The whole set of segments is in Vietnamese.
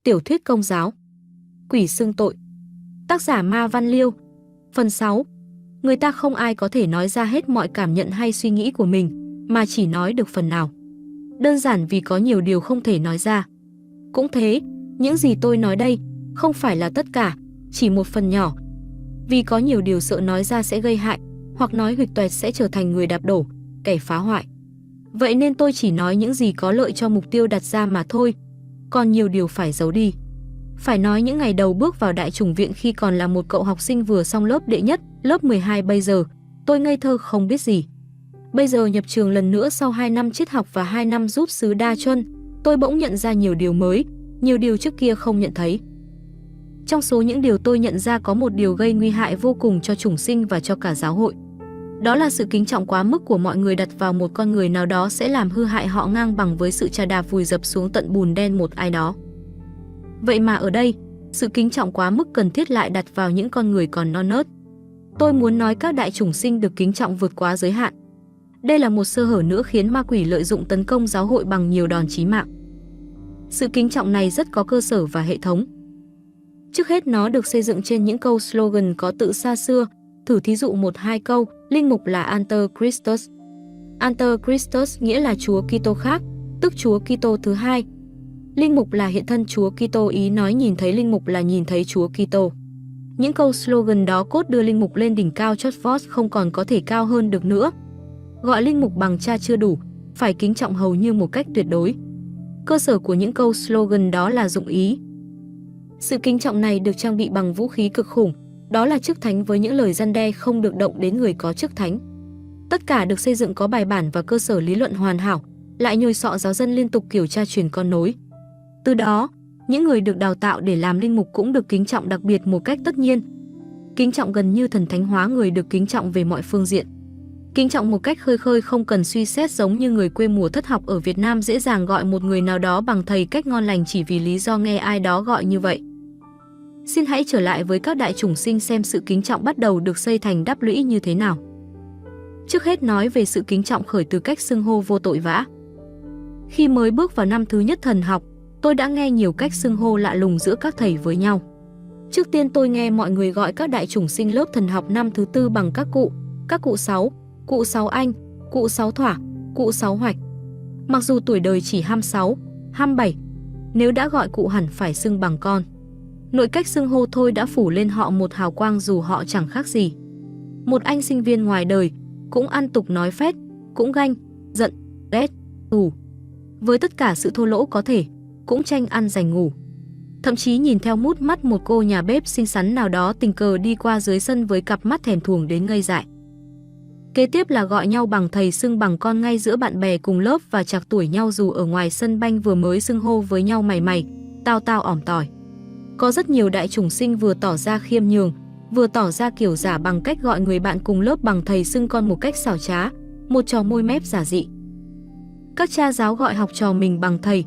Tiểu thuyết công giáo. Quỷ xưng tội. Tác giả Ma Văn Liêu. Phần 6. Người ta không ai có thể nói ra hết mọi cảm nhận hay suy nghĩ của mình, mà chỉ nói được phần nào. Đơn giản vì có nhiều điều không thể nói ra. Cũng thế, những gì tôi nói đây không phải là tất cả, chỉ một phần nhỏ. Vì có nhiều điều sợ nói ra sẽ gây hại, hoặc nói huỵch toẹt sẽ trở thành người đạp đổ, kẻ phá hoại. Vậy nên tôi chỉ nói những gì có lợi cho mục tiêu đặt ra mà thôi. Còn nhiều điều phải giấu đi. Phải nói những ngày đầu bước vào đại chủng viện khi còn là một cậu học sinh vừa xong lớp đệ nhất, lớp 12 bây giờ, tôi ngây thơ không biết gì. Bây giờ nhập trường lần nữa sau 2 năm triết học và 2 năm giúp xứ Đa Chuân, tôi bỗng nhận ra nhiều điều mới, nhiều điều trước kia không nhận thấy. Trong số những điều tôi nhận ra có một điều gây nguy hại vô cùng cho chủng sinh và cho cả giáo hội. Đó là sự kính trọng quá mức của mọi người đặt vào một con người nào đó sẽ làm hư hại họ ngang bằng với sự trà đạp vùi dập xuống tận bùn đen một ai đó. Vậy mà ở đây, sự kính trọng quá mức cần thiết lại đặt vào những con người còn non nớt. Tôi muốn nói các đại chủng sinh được kính trọng vượt quá giới hạn. Đây là một sơ hở nữa khiến ma quỷ lợi dụng tấn công giáo hội bằng nhiều đòn chí mạng. Sự kính trọng này rất có cơ sở và hệ thống. Trước hết nó được xây dựng trên những câu slogan có tự xa xưa, thử thí dụ 1-2 câu, linh mục là Anter Christus. Anter Christus nghĩa là Chúa Kitô khác, tức Chúa Kitô thứ hai. Linh mục là hiện thân Chúa Kitô, ý nói nhìn thấy linh mục là nhìn thấy Chúa Kitô. Những câu slogan đó cốt đưa linh mục lên đỉnh cao chót vót, không còn có thể cao hơn được nữa. Gọi linh mục bằng cha chưa đủ, phải kính trọng hầu như một cách tuyệt đối. Cơ sở của những câu slogan đó là dụng ý. Sự kính trọng này được trang bị bằng vũ khí cực khủng, đó là chức thánh với những lời răn đe không được động đến người có chức thánh. Tất cả được xây dựng có bài bản và cơ sở lý luận hoàn hảo, lại nhồi sọ giáo dân liên tục kiểu cha truyền con nối. Từ đó, những người được đào tạo để làm linh mục cũng được kính trọng đặc biệt một cách tất nhiên. Kính trọng gần như thần thánh hóa người được kính trọng về mọi phương diện. Kính trọng một cách khơi khơi không cần suy xét, giống như người quê mùa thất học ở Việt Nam dễ dàng gọi một người nào đó bằng thầy cách ngon lành chỉ vì lý do nghe ai đó gọi như vậy. Xin hãy trở lại với các đại chủng sinh xem sự kính trọng bắt đầu được xây thành đắp lũy như thế nào. Trước hết nói về sự kính trọng khởi từ cách xưng hô vô tội vã. Khi mới bước vào năm thứ nhất thần học, tôi đã nghe nhiều cách xưng hô lạ lùng giữa các thầy với nhau. Trước tiên tôi nghe mọi người gọi các đại chủng sinh lớp thần học năm thứ tư bằng các cụ Sáu, cụ Sáu Anh, cụ Sáu Thỏa, cụ Sáu Hoạch. Mặc dù tuổi đời chỉ 26, 27, nếu đã gọi cụ hẳn phải xưng bằng con. Nội cách xưng hô thôi đã phủ lên họ một hào quang dù họ chẳng khác gì. Một anh sinh viên ngoài đời, cũng ăn tục nói phét, cũng ganh, giận, ghét, thù. Với tất cả sự thô lỗ có thể, cũng tranh ăn giành ngủ. Thậm chí nhìn theo mút mắt một cô nhà bếp xinh xắn nào đó tình cờ đi qua dưới sân với cặp mắt thèm thuồng đến ngây dại. Kế tiếp là gọi nhau bằng thầy xưng bằng con ngay giữa bạn bè cùng lớp và chạc tuổi nhau dù ở ngoài sân banh vừa mới xưng hô với nhau mày, tao ỏm tỏi. Có rất nhiều đại chủng sinh vừa tỏ ra khiêm nhường, vừa tỏ ra kiểu giả bằng cách gọi người bạn cùng lớp bằng thầy xưng con một cách xảo trá, một trò môi mép giả dị. Các cha giáo gọi học trò mình bằng thầy.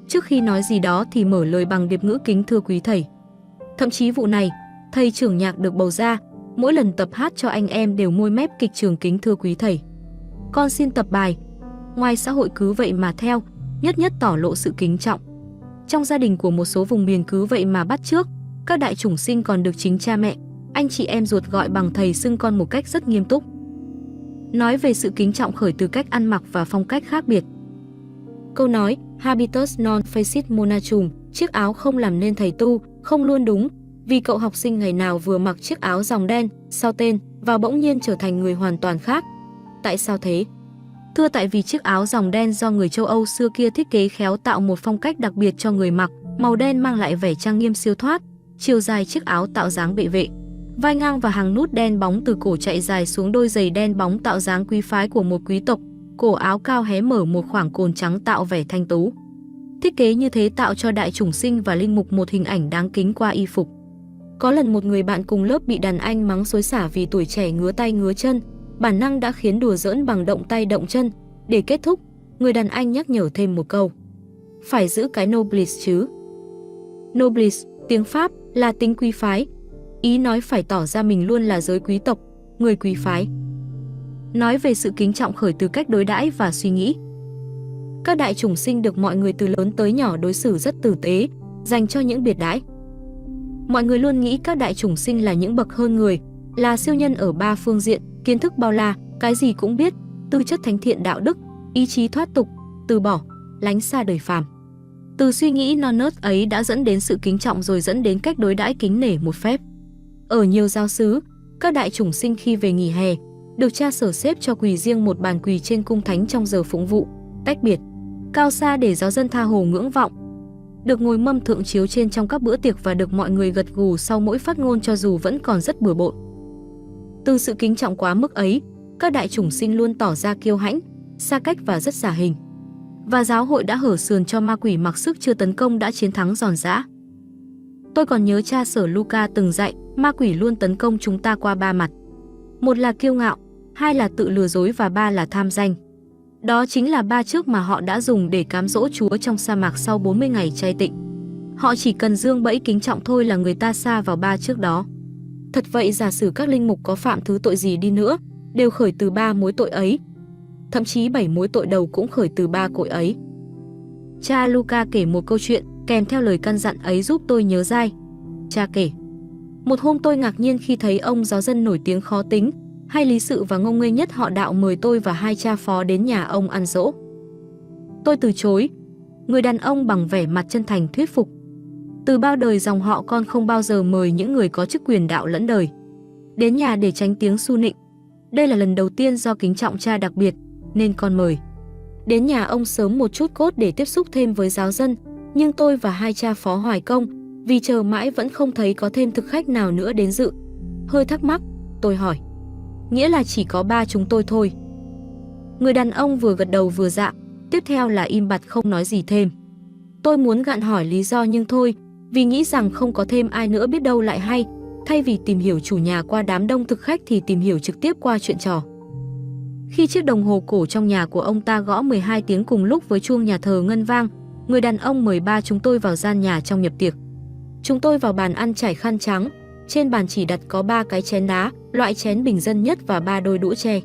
Trước khi nói gì đó thì mở lời bằng điệp ngữ kính thưa quý thầy. Thậm chí vụ này, thầy trưởng nhạc được bầu ra, mỗi lần tập hát cho anh em đều môi mép kịch trường kính thưa quý thầy. Con xin tập bài. Ngoài xã hội cứ vậy mà theo, nhất tỏ lộ sự kính trọng. Trong gia đình của một số vùng miền cứ vậy mà bắt chước, các đại chủng sinh còn được chính cha mẹ, anh chị em ruột gọi bằng thầy xưng con một cách rất nghiêm túc. Nói về sự kính trọng khởi từ cách ăn mặc và phong cách khác biệt. Câu nói habitus non fecit monachum, chiếc áo không làm nên thầy tu, không luôn đúng, vì cậu học sinh ngày nào vừa mặc chiếc áo dòng đen, sau tên, và bỗng nhiên trở thành người hoàn toàn khác. Tại sao thế? Thưa tại vì chiếc áo dòng đen do người châu Âu xưa kia thiết kế khéo tạo một phong cách đặc biệt cho người mặc, màu đen mang lại vẻ trang nghiêm siêu thoát, chiều dài chiếc áo tạo dáng bệ vệ, vai ngang và hàng nút đen bóng từ cổ chạy dài xuống đôi giày đen bóng tạo dáng quý phái của một quý tộc, cổ áo cao hé mở một khoảng cồn trắng tạo vẻ thanh tú. Thiết kế như thế tạo cho đại chủng sinh và linh mục một hình ảnh đáng kính qua y phục. Có lần một người bạn cùng lớp bị đàn anh mắng xối xả vì tuổi trẻ ngứa tay ngứa chân, bản năng đã khiến đùa giỡn bằng động tay động chân. Để kết thúc, người đàn anh nhắc nhở thêm một câu. Phải giữ cái noblesse chứ. Noblesse, tiếng Pháp, là tính quý phái. Ý nói phải tỏ ra mình luôn là giới quý tộc, người quý phái. Nói về sự kính trọng khởi từ cách đối đãi và suy nghĩ. Các đại chủng sinh được mọi người từ lớn tới nhỏ đối xử rất tử tế, dành cho những biệt đãi. Mọi người luôn nghĩ các đại chủng sinh là những bậc hơn người, là siêu nhân ở ba phương diện, kiến thức bao la, cái gì cũng biết, tư chất thánh thiện đạo đức, ý chí thoát tục, từ bỏ, lánh xa đời phàm. Từ suy nghĩ non nớt ấy đã dẫn đến sự kính trọng rồi dẫn đến cách đối đãi kính nể một phép. Ở nhiều giáo xứ, các đại chủng sinh khi về nghỉ hè, được cha sở xếp cho quỳ riêng một bàn quỳ trên cung thánh trong giờ phụng vụ, tách biệt, cao xa để giáo dân tha hồ ngưỡng vọng. Được ngồi mâm thượng chiếu trên trong các bữa tiệc và được mọi người gật gù sau mỗi phát ngôn cho dù vẫn còn rất bừa bộn. Từ sự kính trọng quá mức ấy, các đại chủng sinh luôn tỏ ra kiêu hãnh, xa cách và rất giả hình. Và giáo hội đã hở sườn cho ma quỷ mặc sức chưa tấn công đã chiến thắng giòn giã. Tôi còn nhớ cha sở Luca từng dạy, ma quỷ luôn tấn công chúng ta qua ba mặt. Một là kiêu ngạo, hai là tự lừa dối và ba là tham danh. Đó chính là ba trước mà họ đã dùng để cám dỗ Chúa trong sa mạc sau 40 ngày chay tịnh. Họ chỉ cần dương bẫy kính trọng thôi là người ta sa vào ba trước đó. Thật vậy, giả sử các linh mục có phạm thứ tội gì đi nữa, đều khởi từ ba mối tội ấy. Thậm chí 7 mối tội đầu cũng khởi từ ba cội ấy. Cha Luca kể một câu chuyện kèm theo lời căn dặn ấy giúp tôi nhớ dai. Cha kể, một hôm tôi ngạc nhiên khi thấy ông giáo dân nổi tiếng khó tính, hay lý sự và ngông nghênh nhất họ đạo mời tôi và hai cha phó đến nhà ông ăn dỗ. Tôi từ chối. Người đàn ông bằng vẻ mặt chân thành thuyết phục. Từ bao đời dòng họ con không bao giờ mời những người có chức quyền đạo lẫn đời đến nhà để tránh tiếng xu nịnh. Đây là lần đầu tiên do kính trọng cha đặc biệt nên con mời. Đến nhà ông sớm một chút cốt để tiếp xúc thêm với giáo dân, nhưng tôi và hai cha phó hoài công vì chờ mãi vẫn không thấy có thêm thực khách nào nữa đến dự. Hơi thắc mắc, tôi hỏi, nghĩa là chỉ có ba chúng tôi thôi? Người đàn ông vừa gật đầu vừa dạ, tiếp theo là im bặt không nói gì thêm. Tôi muốn gạn hỏi lý do nhưng thôi, vì nghĩ rằng không có thêm ai nữa biết đâu lại hay. Thay vì tìm hiểu chủ nhà qua đám đông thực khách thì tìm hiểu trực tiếp qua chuyện trò. Khi chiếc đồng hồ cổ trong nhà của ông ta gõ 12 tiếng cùng lúc với chuông nhà thờ ngân vang, người đàn ông mời ba chúng tôi vào gian nhà trong nhập tiệc. Chúng tôi vào bàn ăn trải khăn trắng, trên bàn chỉ đặt có 3 cái chén đá, loại chén bình dân nhất và 3 đôi đũa tre.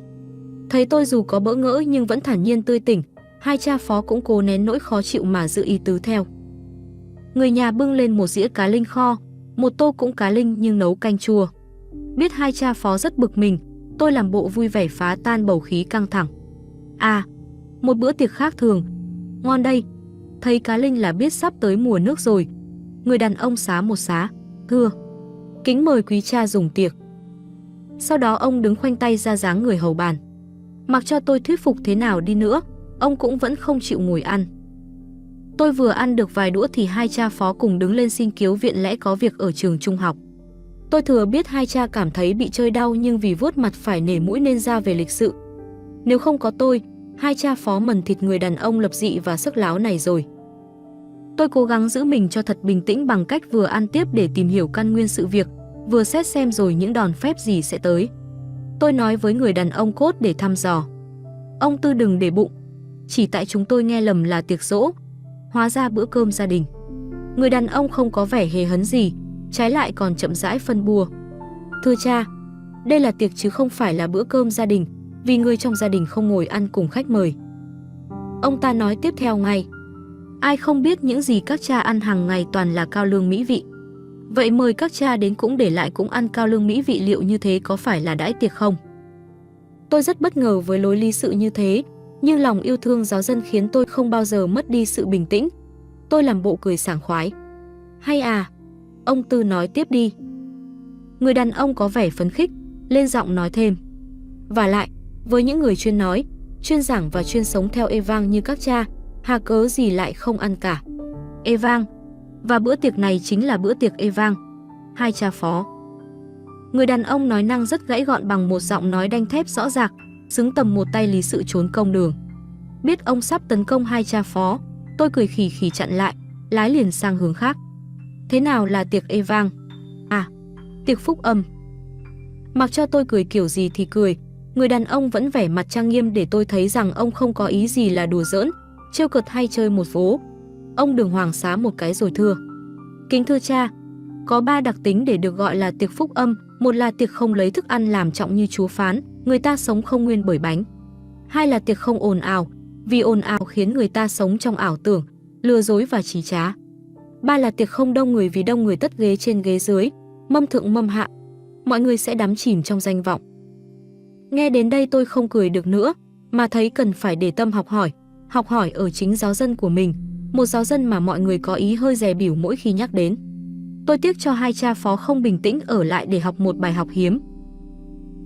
Thấy tôi dù có bỡ ngỡ nhưng vẫn thản nhiên tươi tỉnh, hai cha phó cũng cố nén nỗi khó chịu mà giữ ý tứ theo. Người nhà bưng lên một dĩa cá linh kho, một tô cũng cá linh nhưng nấu canh chua. Biết hai cha phó rất bực mình, tôi làm bộ vui vẻ phá tan bầu khí căng thẳng. À, một bữa tiệc khác thường. Ngon đây. Thấy cá linh là biết sắp tới mùa nước rồi. Người đàn ông xá một xá, thưa, kính mời quý cha dùng tiệc. Sau đó ông đứng khoanh tay ra dáng người hầu bàn. Mặc cho tôi thuyết phục thế nào đi nữa, ông cũng vẫn không chịu ngồi ăn. Tôi vừa ăn được vài đũa thì hai cha phó cùng đứng lên xin kiếu viện lẽ có việc ở trường trung học. Tôi thừa biết hai cha cảm thấy bị chơi đau nhưng vì vuốt mặt phải nể mũi nên ra về lịch sự. Nếu không có tôi, hai cha phó mần thịt người đàn ông lập dị và sức láo này rồi. Tôi cố gắng giữ mình cho thật bình tĩnh bằng cách vừa ăn tiếp để tìm hiểu căn nguyên sự việc, vừa xét xem rồi những đòn phép gì sẽ tới. Tôi nói với người đàn ông cốt để thăm dò. Ông Tư đừng để bụng, chỉ tại chúng tôi nghe lầm là tiệc giỗ, hóa ra bữa cơm gia đình. Người đàn ông không có vẻ hề hấn gì, trái lại còn chậm rãi phân bua. Thưa cha, đây là tiệc chứ không phải là bữa cơm gia đình, vì người trong gia đình không ngồi ăn cùng khách mời. Ông ta nói tiếp theo ngay. Ai không biết những gì các cha ăn hàng ngày toàn là cao lương mỹ vị. Vậy mời các cha đến cũng để lại cũng ăn cao lương mỹ vị, liệu như thế có phải là đãi tiệc không? Tôi rất bất ngờ với lối lý sự như thế, nhưng lòng yêu thương giáo dân khiến tôi không bao giờ mất đi sự bình tĩnh. Tôi làm bộ cười sảng khoái. Hay à, ông Tư nói tiếp đi. Người đàn ông có vẻ phấn khích, lên giọng nói thêm. Vả lại, với những người chuyên nói, chuyên giảng và chuyên sống theo Evang như các cha, hà cớ gì lại không ăn cả. Evang, và bữa tiệc này chính là bữa tiệc Evang. Hai cha phó. Người đàn ông nói năng rất gãy gọn bằng một giọng nói đanh thép rõ ràng, xứng tầm một tay lý sự trốn công đường. Biết ông sắp tấn công hai cha phó, tôi cười khì khì chặn lại, lái liền sang hướng khác. Thế nào là tiệc Evang? À, tiệc phúc âm. Mặc cho tôi cười kiểu gì thì cười, người đàn ông vẫn vẻ mặt trang nghiêm để tôi thấy rằng ông không có ý gì là đùa giỡn, trêu cợt hay chơi một vố. Ông đường hoàng xá một cái rồi thưa. Kính thưa cha, có 3 đặc tính để được gọi là tiệc phúc âm. Một là tiệc không lấy thức ăn làm trọng như Chúa phán, người ta sống không nguyên bởi bánh. Hai là tiệc không ồn ào, vì ồn ào khiến người ta sống trong ảo tưởng, lừa dối và trí trá. Ba là tiệc không đông người vì đông người tất ghế trên ghế dưới, mâm thượng mâm hạ. Mọi người sẽ đắm chìm trong danh vọng. Nghe đến đây tôi không cười được nữa, mà thấy cần phải để tâm học hỏi ở chính giáo dân của mình, một giáo dân mà mọi người có ý hơi dè bỉu mỗi khi nhắc đến. Tôi tiếc cho hai cha phó không bình tĩnh ở lại để học một bài học hiếm.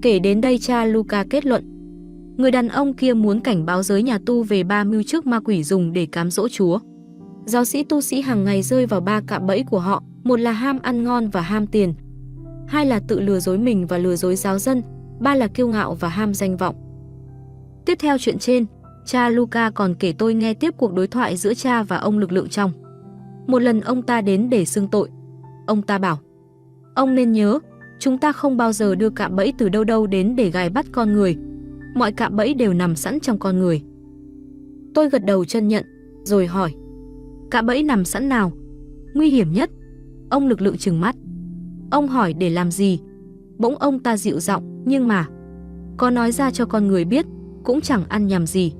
Kể đến đây cha Luca kết luận, người đàn ông kia muốn cảnh báo giới nhà tu về 3 mưu trước ma quỷ dùng để cám dỗ Chúa. Giáo sĩ tu sĩ hàng ngày rơi vào 3 cạm bẫy của họ, một là ham ăn ngon và ham tiền, hai là tự lừa dối mình và lừa dối giáo dân, ba là kiêu ngạo và ham danh vọng. Tiếp theo chuyện trên, cha Luca còn kể tôi nghe tiếp cuộc đối thoại giữa cha và ông lực lượng trong. Một lần ông ta đến để xưng tội. Ông ta bảo, ông nên nhớ, chúng ta không bao giờ đưa cạm bẫy từ đâu đâu đến để gài bắt con người. Mọi cạm bẫy đều nằm sẵn trong con người. Tôi gật đầu chân nhận, rồi hỏi, cạm bẫy nằm sẵn nào? Nguy hiểm nhất? Ông lực lượng trừng mắt. Ông hỏi để làm gì? Bỗng ông ta dịu giọng, nhưng mà có nói ra cho con người biết, cũng chẳng ăn nhầm gì.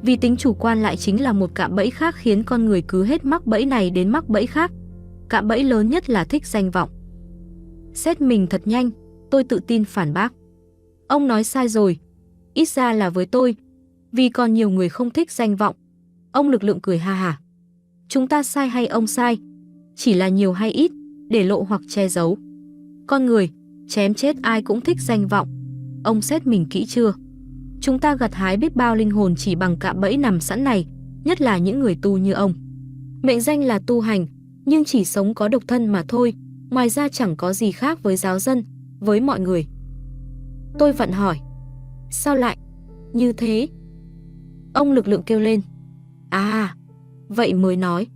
Vì tính chủ quan lại chính là một cạm bẫy khác khiến con người cứ hết mắc bẫy này đến mắc bẫy khác. Cạm bẫy lớn nhất là thích danh vọng. Xét mình thật nhanh, tôi tự tin phản bác. Ông nói sai rồi, ít ra là với tôi, vì còn nhiều người không thích danh vọng. Ông lực lượng cười ha hả. Chúng ta sai hay ông sai? Chỉ là nhiều hay ít, để lộ hoặc che giấu. Con người, chém chết ai cũng thích danh vọng. Ông xét mình kỹ chưa? Chúng ta gặt hái biết bao linh hồn chỉ bằng cạm bẫy nằm sẵn này, nhất là những người tu như ông. Mệnh danh là tu hành, nhưng chỉ sống có độc thân mà thôi, ngoài ra chẳng có gì khác với giáo dân, với mọi người. Tôi vặn hỏi, sao lại như thế? Ông lực lượng kêu lên, à, vậy mới nói.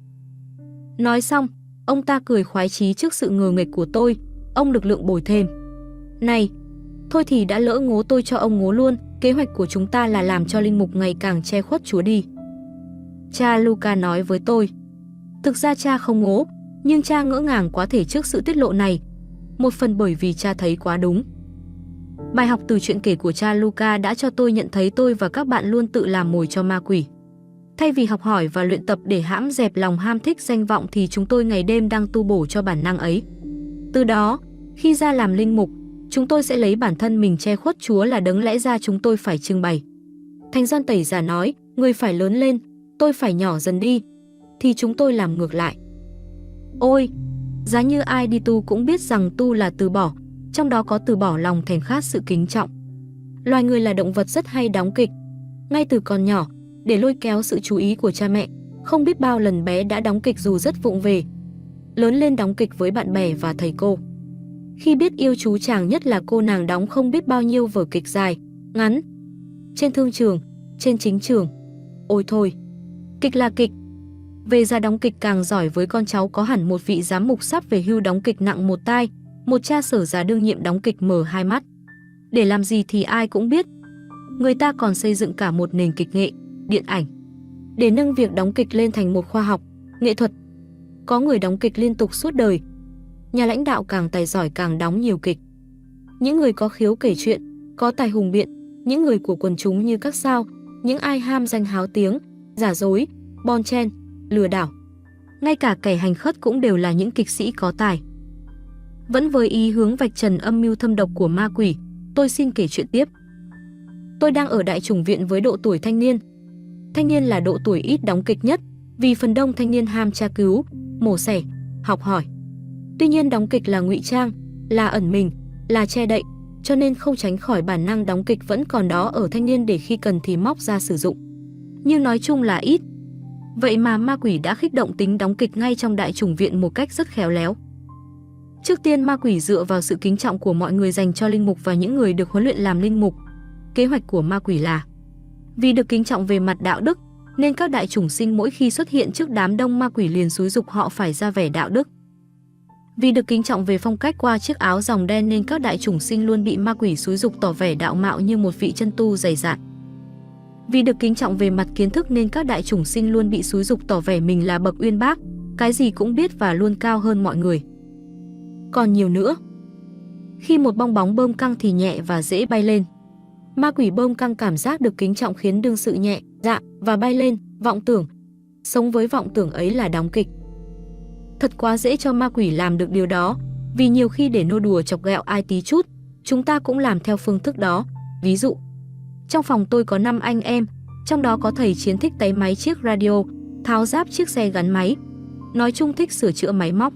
Nói xong, ông ta cười khoái chí trước sự ngờ nghệch của tôi. Ông lực lượng bồi thêm, này, thôi thì đã lỡ ngố tôi cho ông ngố luôn. Kế hoạch của chúng ta là làm cho linh mục ngày càng che khuất Chúa đi. Cha Luca nói với tôi, thực ra cha không ngố, nhưng cha ngỡ ngàng quá thể trước sự tiết lộ này. Một phần bởi vì cha thấy quá đúng. Bài học từ chuyện kể của cha Luca đã cho tôi nhận thấy tôi và các bạn luôn tự làm mồi cho ma quỷ. Thay vì học hỏi và luyện tập để hãm dẹp lòng ham thích danh vọng thì chúng tôi ngày đêm đang tu bổ cho bản năng ấy. Từ đó, khi ra làm linh mục, chúng tôi sẽ lấy bản thân mình che khuất Chúa là đấng lẽ ra chúng tôi phải trưng bày. Thánh Gioan Tẩy Giả nói, người phải lớn lên, tôi phải nhỏ dần đi, thì chúng tôi làm ngược lại. Ôi, giá như ai đi tu cũng biết rằng tu là từ bỏ, trong đó có từ bỏ lòng thèm khát sự kính trọng. Loài người là động vật rất hay đóng kịch, ngay từ còn nhỏ, để lôi kéo sự chú ý của cha mẹ. Không biết bao lần bé đã đóng kịch dù rất vụng về, lớn lên đóng kịch với bạn bè và thầy cô. Khi biết yêu chú chàng nhất là cô nàng đóng không biết bao nhiêu vở kịch dài, ngắn, trên thương trường, trên chính trường. Ôi thôi, kịch là kịch. Về già đóng kịch càng giỏi, với con cháu có hẳn một vị giám mục sắp về hưu đóng kịch nặng một tai, một cha sở già đương nhiệm đóng kịch mở hai mắt. Để làm gì thì ai cũng biết. Người ta còn xây dựng cả một nền kịch nghệ, điện ảnh, để nâng việc đóng kịch lên thành một khoa học, nghệ thuật. Có người đóng kịch liên tục suốt đời. Nhà lãnh đạo càng tài giỏi càng đóng nhiều kịch. Những người có khiếu kể chuyện, có tài hùng biện, những người của quần chúng như các sao, những ai ham danh háo tiếng, giả dối, bon chen, lừa đảo. Ngay cả kẻ hành khất cũng đều là những kịch sĩ có tài. Vẫn với ý hướng vạch trần âm mưu thâm độc của ma quỷ, tôi xin kể chuyện tiếp. Tôi đang ở đại chủng viện với độ tuổi thanh niên. Thanh niên là độ tuổi ít đóng kịch nhất, vì phần đông thanh niên ham tra cứu, mổ xẻ, học hỏi. Tuy nhiên đóng kịch là ngụy trang, là ẩn mình, là che đậy, cho nên không tránh khỏi bản năng đóng kịch vẫn còn đó ở thanh niên để khi cần thì móc ra sử dụng. Nhưng nói chung là ít. Vậy mà ma quỷ đã khích động tính đóng kịch ngay trong đại chủng viện một cách rất khéo léo. Trước tiên ma quỷ dựa vào sự kính trọng của mọi người dành cho linh mục và những người được huấn luyện làm linh mục. Kế hoạch của ma quỷ là, vì được kính trọng về mặt đạo đức, nên các đại chủng sinh mỗi khi xuất hiện trước đám đông ma quỷ liền xúi giục họ phải ra vẻ đạo đức. Vì được kính trọng về phong cách qua chiếc áo dòng đen nên các đại chủng sinh luôn bị ma quỷ xúi giục tỏ vẻ đạo mạo như một vị chân tu dày dạn. Vì được kính trọng về mặt kiến thức nên các đại chủng sinh luôn bị xúi giục tỏ vẻ mình là bậc uyên bác, cái gì cũng biết và luôn cao hơn mọi người. Còn nhiều nữa. Khi một bong bóng bơm căng thì nhẹ và dễ bay lên. Ma quỷ bơm căng cảm giác được kính trọng khiến đương sự nhẹ, dạ và bay lên, vọng tưởng. Sống với vọng tưởng ấy là đóng kịch. Thật quá dễ cho ma quỷ làm được điều đó, vì nhiều khi để nô đùa chọc ghẹo ai tí chút, chúng ta cũng làm theo phương thức đó. Ví dụ, trong phòng tôi có 5 anh em, trong đó có thầy Chiến thích táy máy chiếc radio, tháo ráp chiếc xe gắn máy, nói chung thích sửa chữa máy móc.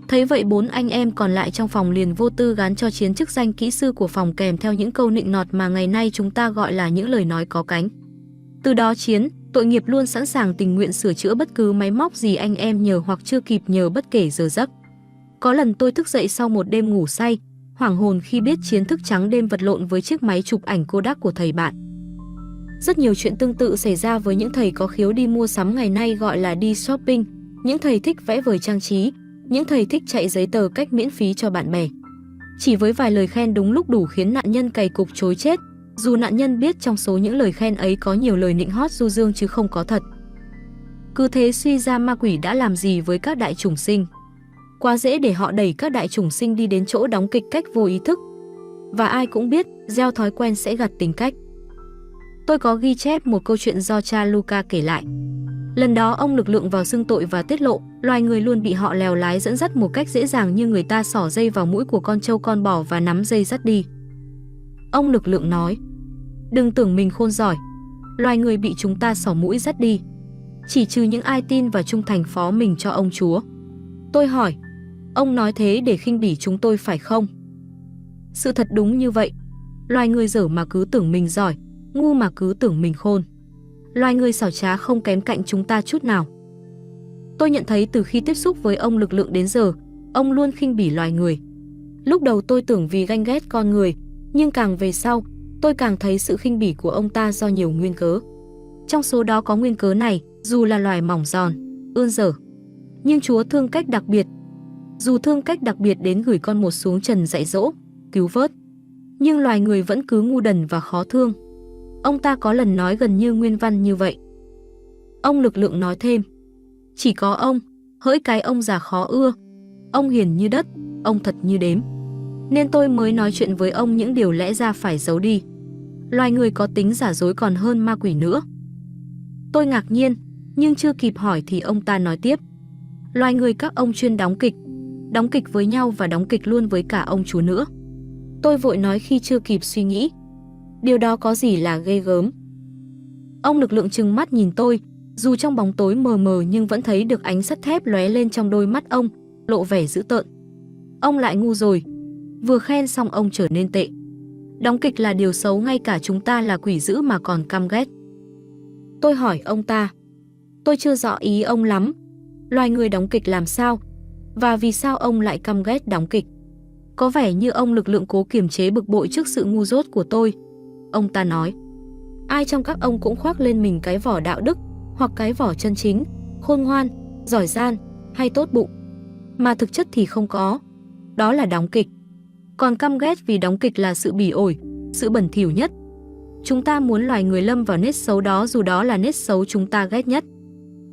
Thấy vậy 4 anh em còn lại trong phòng liền vô tư gán cho Chiến chức danh kỹ sư của phòng kèm theo những câu nịnh nọt mà ngày nay chúng ta gọi là những lời nói có cánh. Từ đó Chiến, tội nghiệp luôn sẵn sàng tình nguyện sửa chữa bất cứ máy móc gì anh em nhờ hoặc chưa kịp nhờ bất kể giờ giấc. Có lần tôi thức dậy sau một đêm ngủ say, hoảng hồn khi biết Chiến thức trắng đêm vật lộn với chiếc máy chụp ảnh Kodak của thầy bạn. Rất nhiều chuyện tương tự xảy ra với những thầy có khiếu đi mua sắm ngày nay gọi là đi shopping, những thầy thích vẽ vời trang trí, những thầy thích chạy giấy tờ cách miễn phí cho bạn bè. Chỉ với vài lời khen đúng lúc đủ khiến nạn nhân cày cục chối chết, dù nạn nhân biết trong số những lời khen ấy có nhiều lời nịnh hót du dương chứ không có thật. Cứ thế suy ra ma quỷ đã làm gì với các đại chủng sinh. Quá dễ để họ đẩy các đại chủng sinh đi đến chỗ đóng kịch cách vô ý thức. Và ai cũng biết, gieo thói quen sẽ gặt tính cách. Tôi có ghi chép một câu chuyện do cha Luca kể lại. Lần đó ông lực lượng vào xưng tội và tiết lộ, loài người luôn bị họ lèo lái dẫn dắt một cách dễ dàng như người ta xỏ dây vào mũi của con trâu con bò và nắm dây dắt đi. Ông lực lượng nói, đừng tưởng mình khôn giỏi, loài người bị chúng ta xỏ mũi dắt đi, chỉ trừ những ai tin và trung thành phó mình cho ông Chúa. Tôi hỏi, ông nói thế để khinh bỉ chúng tôi phải không? Sự thật đúng như vậy, loài người dở mà cứ tưởng mình giỏi, ngu mà cứ tưởng mình khôn. Loài người xảo trá không kém cạnh chúng ta chút nào. Tôi nhận thấy từ khi tiếp xúc với ông lực lượng đến giờ, ông luôn khinh bỉ loài người. Lúc đầu tôi tưởng vì ganh ghét con người, nhưng càng về sau, tôi càng thấy sự khinh bỉ của ông ta do nhiều nguyên cớ. Trong số đó có nguyên cớ này, dù là loài mỏng giòn, ươn dở, nhưng Chúa thương cách đặc biệt. Dù thương cách đặc biệt đến gửi con một xuống trần dạy dỗ, cứu vớt, nhưng loài người vẫn cứ ngu đần và khó thương. Ông ta có lần nói gần như nguyên văn như vậy. Ông lực lượng nói thêm, chỉ có ông, hỡi cái ông già khó ưa, ông hiền như đất, ông thật như đếm, nên tôi mới nói chuyện với ông những điều lẽ ra phải giấu đi. Loài người có tính giả dối còn hơn ma quỷ nữa. Tôi ngạc nhiên, nhưng chưa kịp hỏi thì ông ta nói tiếp, loài người các ông chuyên đóng kịch với nhau và đóng kịch luôn với cả ông Chúa nữa. Tôi vội nói khi chưa kịp suy nghĩ, điều đó có gì là ghê gớm. Ông lực lượng trừng mắt nhìn tôi, dù trong bóng tối mờ mờ nhưng vẫn thấy được ánh sắt thép lóe lên trong đôi mắt ông, lộ vẻ dữ tợn. Ông lại ngu rồi. Vừa khen xong ông trở nên tệ. Đóng kịch là điều xấu, ngay cả chúng ta là quỷ dữ mà còn căm ghét. Tôi hỏi ông ta, tôi chưa rõ ý ông lắm. Loài người đóng kịch làm sao? Và vì sao ông lại căm ghét đóng kịch? Có vẻ như ông lực lượng cố kiềm chế bực bội trước sự ngu dốt của tôi. Ông ta nói, ai trong các ông cũng khoác lên mình cái vỏ đạo đức, hoặc cái vỏ chân chính, khôn ngoan, giỏi giang hay tốt bụng, mà thực chất thì không có. Đó là đóng kịch. Còn căm ghét vì đóng kịch là sự bỉ ổi, sự bẩn thỉu nhất. Chúng ta muốn loài người lâm vào nết xấu đó, dù đó là nết xấu chúng ta ghét nhất.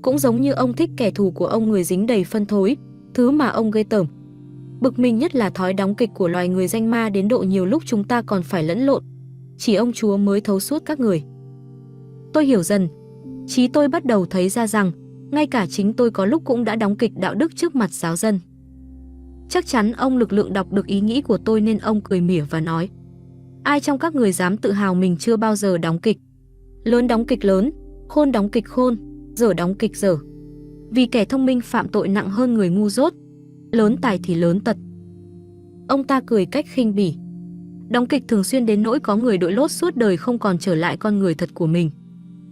Cũng giống như ông thích kẻ thù của ông người dính đầy phân thối, thứ mà ông ghê tởm. Bực mình nhất là thói đóng kịch của loài người danh ma đến độ nhiều lúc chúng ta còn phải lẫn lộn. Chỉ ông Chúa mới thấu suốt các người. Tôi hiểu dần. Trí tôi bắt đầu thấy ra rằng, ngay cả chính tôi có lúc cũng đã đóng kịch đạo đức trước mặt giáo dân. Chắc chắn ông lực lượng đọc được ý nghĩ của tôi nên ông cười mỉa và nói, ai trong các người dám tự hào mình chưa bao giờ đóng kịch? Lớn đóng kịch lớn, khôn đóng kịch khôn, dở đóng kịch dở. Vì kẻ thông minh phạm tội nặng hơn người ngu dốt, lớn tài thì lớn tật. Ông ta cười cách khinh bỉ. Đóng kịch thường xuyên đến nỗi có người đội lốt suốt đời không còn trở lại con người thật của mình.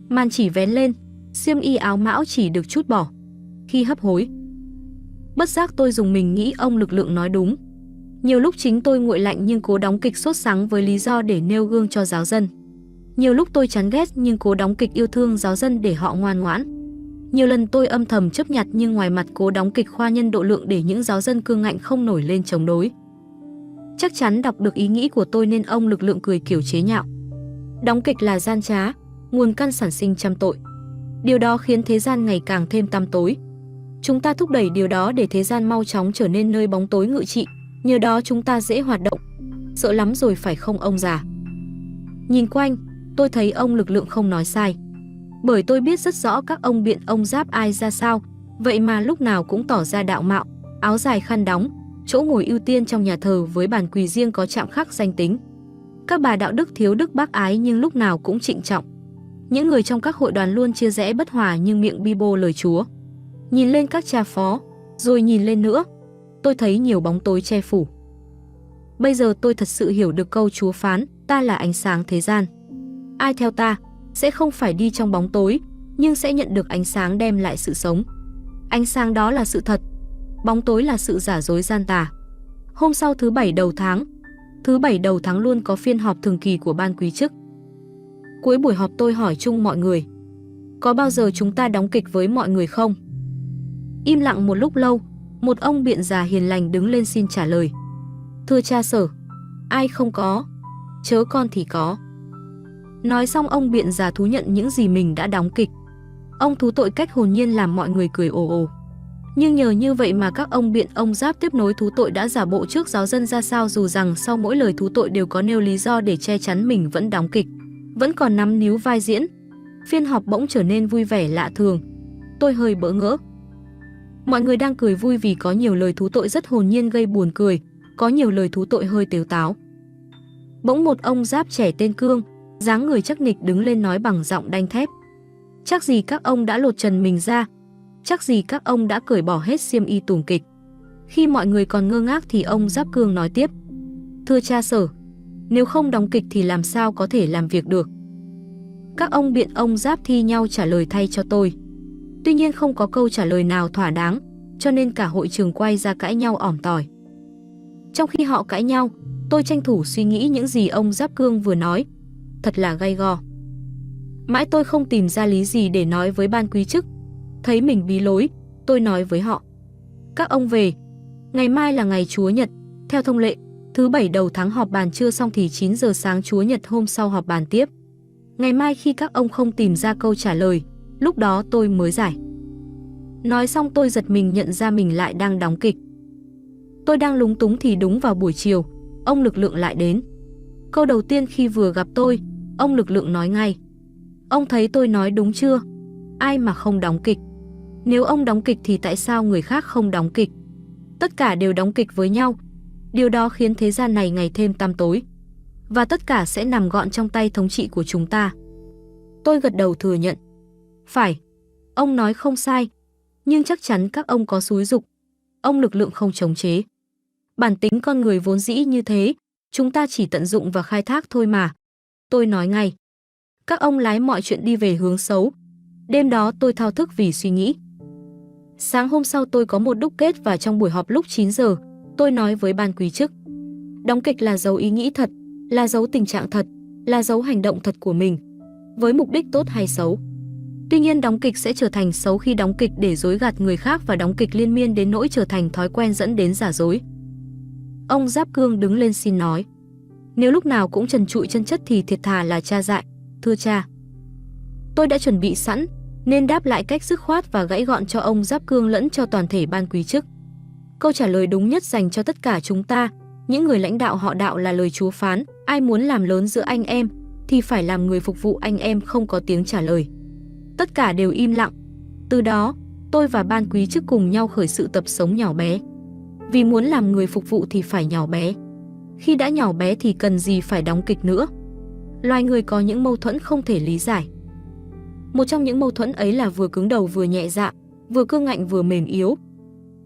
Màn chỉ vén lên, xiêm y áo mão chỉ được trút bỏ. Khi hấp hối, bất giác tôi dùng mình nghĩ ông lực lượng nói đúng. Nhiều lúc chính tôi nguội lạnh nhưng cố đóng kịch sốt sắng với lý do để nêu gương cho giáo dân. Nhiều lúc tôi chán ghét nhưng cố đóng kịch yêu thương giáo dân để họ ngoan ngoãn. Nhiều lần tôi âm thầm chấp nhặt nhưng ngoài mặt cố đóng kịch khoa nhân độ lượng để những giáo dân cương ngạnh không nổi lên chống đối. Chắc chắn đọc được ý nghĩ của tôi nên ông lực lượng cười kiểu chế nhạo. Đóng kịch là gian trá, nguồn căn sản sinh trăm tội. Điều đó khiến thế gian ngày càng thêm tăm tối. Chúng ta thúc đẩy điều đó để thế gian mau chóng trở nên nơi bóng tối ngự trị, nhờ đó chúng ta dễ hoạt động. Sợ lắm rồi phải không ông già? Nhìn quanh, tôi thấy ông lực lượng không nói sai. Bởi tôi biết rất rõ các ông biện ông giáp ai ra sao, Vậy mà lúc nào cũng tỏ ra đạo mạo, áo dài khăn đóng, chỗ ngồi ưu tiên trong nhà thờ với bàn quỳ riêng có chạm khắc danh tính. Các bà đạo đức thiếu đức bác ái nhưng lúc nào cũng trịnh trọng. Những người trong các hội đoàn luôn chia rẽ bất hòa nhưng miệng bi bô lời Chúa. Nhìn lên các cha phó, rồi nhìn lên nữa, tôi thấy nhiều bóng tối che phủ. Bây giờ tôi thật sự hiểu được câu Chúa phán, ta là ánh sáng thế gian. Ai theo ta, sẽ không phải đi trong bóng tối, nhưng sẽ nhận được ánh sáng đem lại sự sống. Ánh sáng đó là sự thật, bóng tối là sự giả dối gian tà. Hôm sau thứ Bảy đầu tháng luôn có phiên họp thường kỳ của ban quý chức. Cuối buổi họp tôi hỏi chung mọi người, có bao giờ chúng ta đóng kịch với mọi người không? Im lặng một lúc lâu, một ông biện già hiền lành đứng lên xin trả lời. Thưa cha Sở, ai không có, chớ con thì có. Nói xong ông biện già thú nhận những gì mình đã đóng kịch. Ông thú tội cách hồn nhiên làm mọi người cười ồ ồ. Nhưng nhờ như vậy mà các ông biện ông Giáp tiếp nối thú tội đã giả bộ trước giáo dân ra sao, dù rằng sau mỗi lời thú tội đều có nêu lý do để che chắn mình vẫn đóng kịch, vẫn còn nắm níu vai diễn. Phiên họp bỗng trở nên vui vẻ lạ thường. Tôi hơi bỡ ngỡ. Mọi người đang cười vui vì có nhiều lời thú tội rất hồn nhiên gây buồn cười, có nhiều lời thú tội hơi tếu táo. Bỗng một ông Giáp trẻ tên Cương, dáng người chắc nịch đứng lên nói bằng giọng đanh thép. Chắc gì các ông đã lột trần mình ra, chắc gì các ông đã cởi bỏ hết xiêm y tùng kịch. Khi mọi người còn ngơ ngác thì ông Giáp Cương nói tiếp. Thưa cha Sở, nếu không đóng kịch thì làm sao có thể làm việc được? Các ông biện ông Giáp thi nhau trả lời thay cho tôi. Tuy nhiên không có câu trả lời nào thỏa đáng, cho nên cả hội trường quay ra cãi nhau ỏm tỏi. Trong khi họ cãi nhau, tôi tranh thủ suy nghĩ những gì ông Giáp Cương vừa nói. Thật là gay go. Mãi tôi không tìm ra lý gì để nói với ban quý chức. Thấy mình bí lối, tôi nói với họ. Các ông về, ngày mai là ngày Chúa Nhật. Theo thông lệ, thứ Bảy đầu tháng họp bàn chưa xong thì 9 giờ sáng Chúa Nhật hôm sau họp bàn tiếp. Ngày mai khi các ông không tìm ra câu trả lời, lúc đó tôi mới giải. Nói xong tôi giật mình nhận ra mình lại đang đóng kịch. Tôi đang lúng túng thì đúng vào buổi chiều, ông Lực Lượng lại đến. Câu đầu tiên khi vừa gặp tôi, ông Lực Lượng nói ngay. Ông thấy tôi nói đúng chưa? Ai mà không đóng kịch? Nếu ông đóng kịch thì tại sao người khác không đóng kịch? Tất cả đều đóng kịch với nhau. Điều đó khiến thế gian này ngày thêm tăm tối. Và tất cả sẽ nằm gọn trong tay thống trị của chúng ta. Tôi gật đầu thừa nhận. Phải, ông nói không sai. Nhưng chắc chắn các ông có xúi giục. Ông Lực Lượng không chống chế. Bản tính con người vốn dĩ như thế, chúng ta chỉ tận dụng và khai thác thôi mà. Tôi nói ngay. Các ông lái mọi chuyện đi về hướng xấu. Đêm đó tôi thao thức vì suy nghĩ. Sáng hôm sau tôi có một đúc kết và trong buổi họp lúc 9 giờ, tôi nói với ban quý chức. Đóng kịch là dấu ý nghĩ thật, là dấu tình trạng thật, là dấu hành động thật của mình, với mục đích tốt hay xấu. Tuy nhiên đóng kịch sẽ trở thành xấu khi đóng kịch để dối gạt người khác và đóng kịch liên miên đến nỗi trở thành thói quen dẫn đến giả dối. Ông Giáp Cương đứng lên xin nói. Nếu lúc nào cũng trần trụi chân chất thì thiệt thà là cha dại, thưa cha. Tôi đã chuẩn bị sẵn, nên đáp lại cách dứt khoát và gãy gọn cho ông Giáp Cương lẫn cho toàn thể ban quý chức. Câu trả lời đúng nhất dành cho tất cả chúng ta, những người lãnh đạo họ Đạo là lời Chúa phán, ai muốn làm lớn giữa anh em thì phải làm người phục vụ anh em. Không có tiếng trả lời. Tất cả đều im lặng. Từ đó, tôi và ban quý chức cùng nhau khởi sự tập sống nhỏ bé. Vì muốn làm người phục vụ thì phải nhỏ bé. Khi đã nhỏ bé thì cần gì phải đóng kịch nữa. Loài người có những mâu thuẫn không thể lý giải. Một trong những mâu thuẫn ấy là vừa cứng đầu vừa nhẹ dạ, vừa cương ngạnh vừa mềm yếu.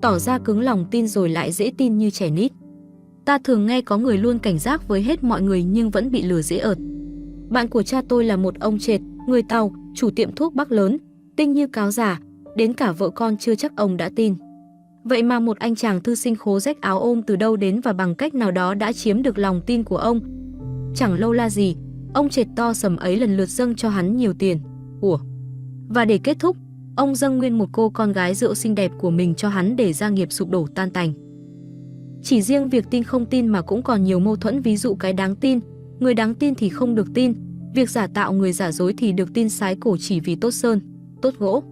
Tỏ ra cứng lòng tin rồi lại dễ tin như trẻ nít. Ta thường nghe có người luôn cảnh giác với hết mọi người nhưng vẫn bị lừa dễ ợt. Bạn của cha tôi là một ông trệt, người Tàu, chủ tiệm thuốc Bắc lớn, tinh như cáo già, đến cả vợ con chưa chắc ông đã tin. Vậy mà một anh chàng thư sinh khố rách áo ôm từ đâu đến và bằng cách nào đó đã chiếm được lòng tin của ông. Chẳng lâu la gì, ông trệt to sầm ấy lần lượt dâng cho hắn nhiều tiền, của. Và để kết thúc, ông dâng nguyên một cô con gái rượu xinh đẹp của mình cho hắn để gia nghiệp sụp đổ tan tành. Chỉ riêng việc tin không tin mà cũng còn nhiều mâu thuẫn, ví dụ cái đáng tin, người đáng tin thì không được tin, việc giả tạo người giả dối thì được tin sái cổ chỉ vì tốt sơn, tốt gỗ.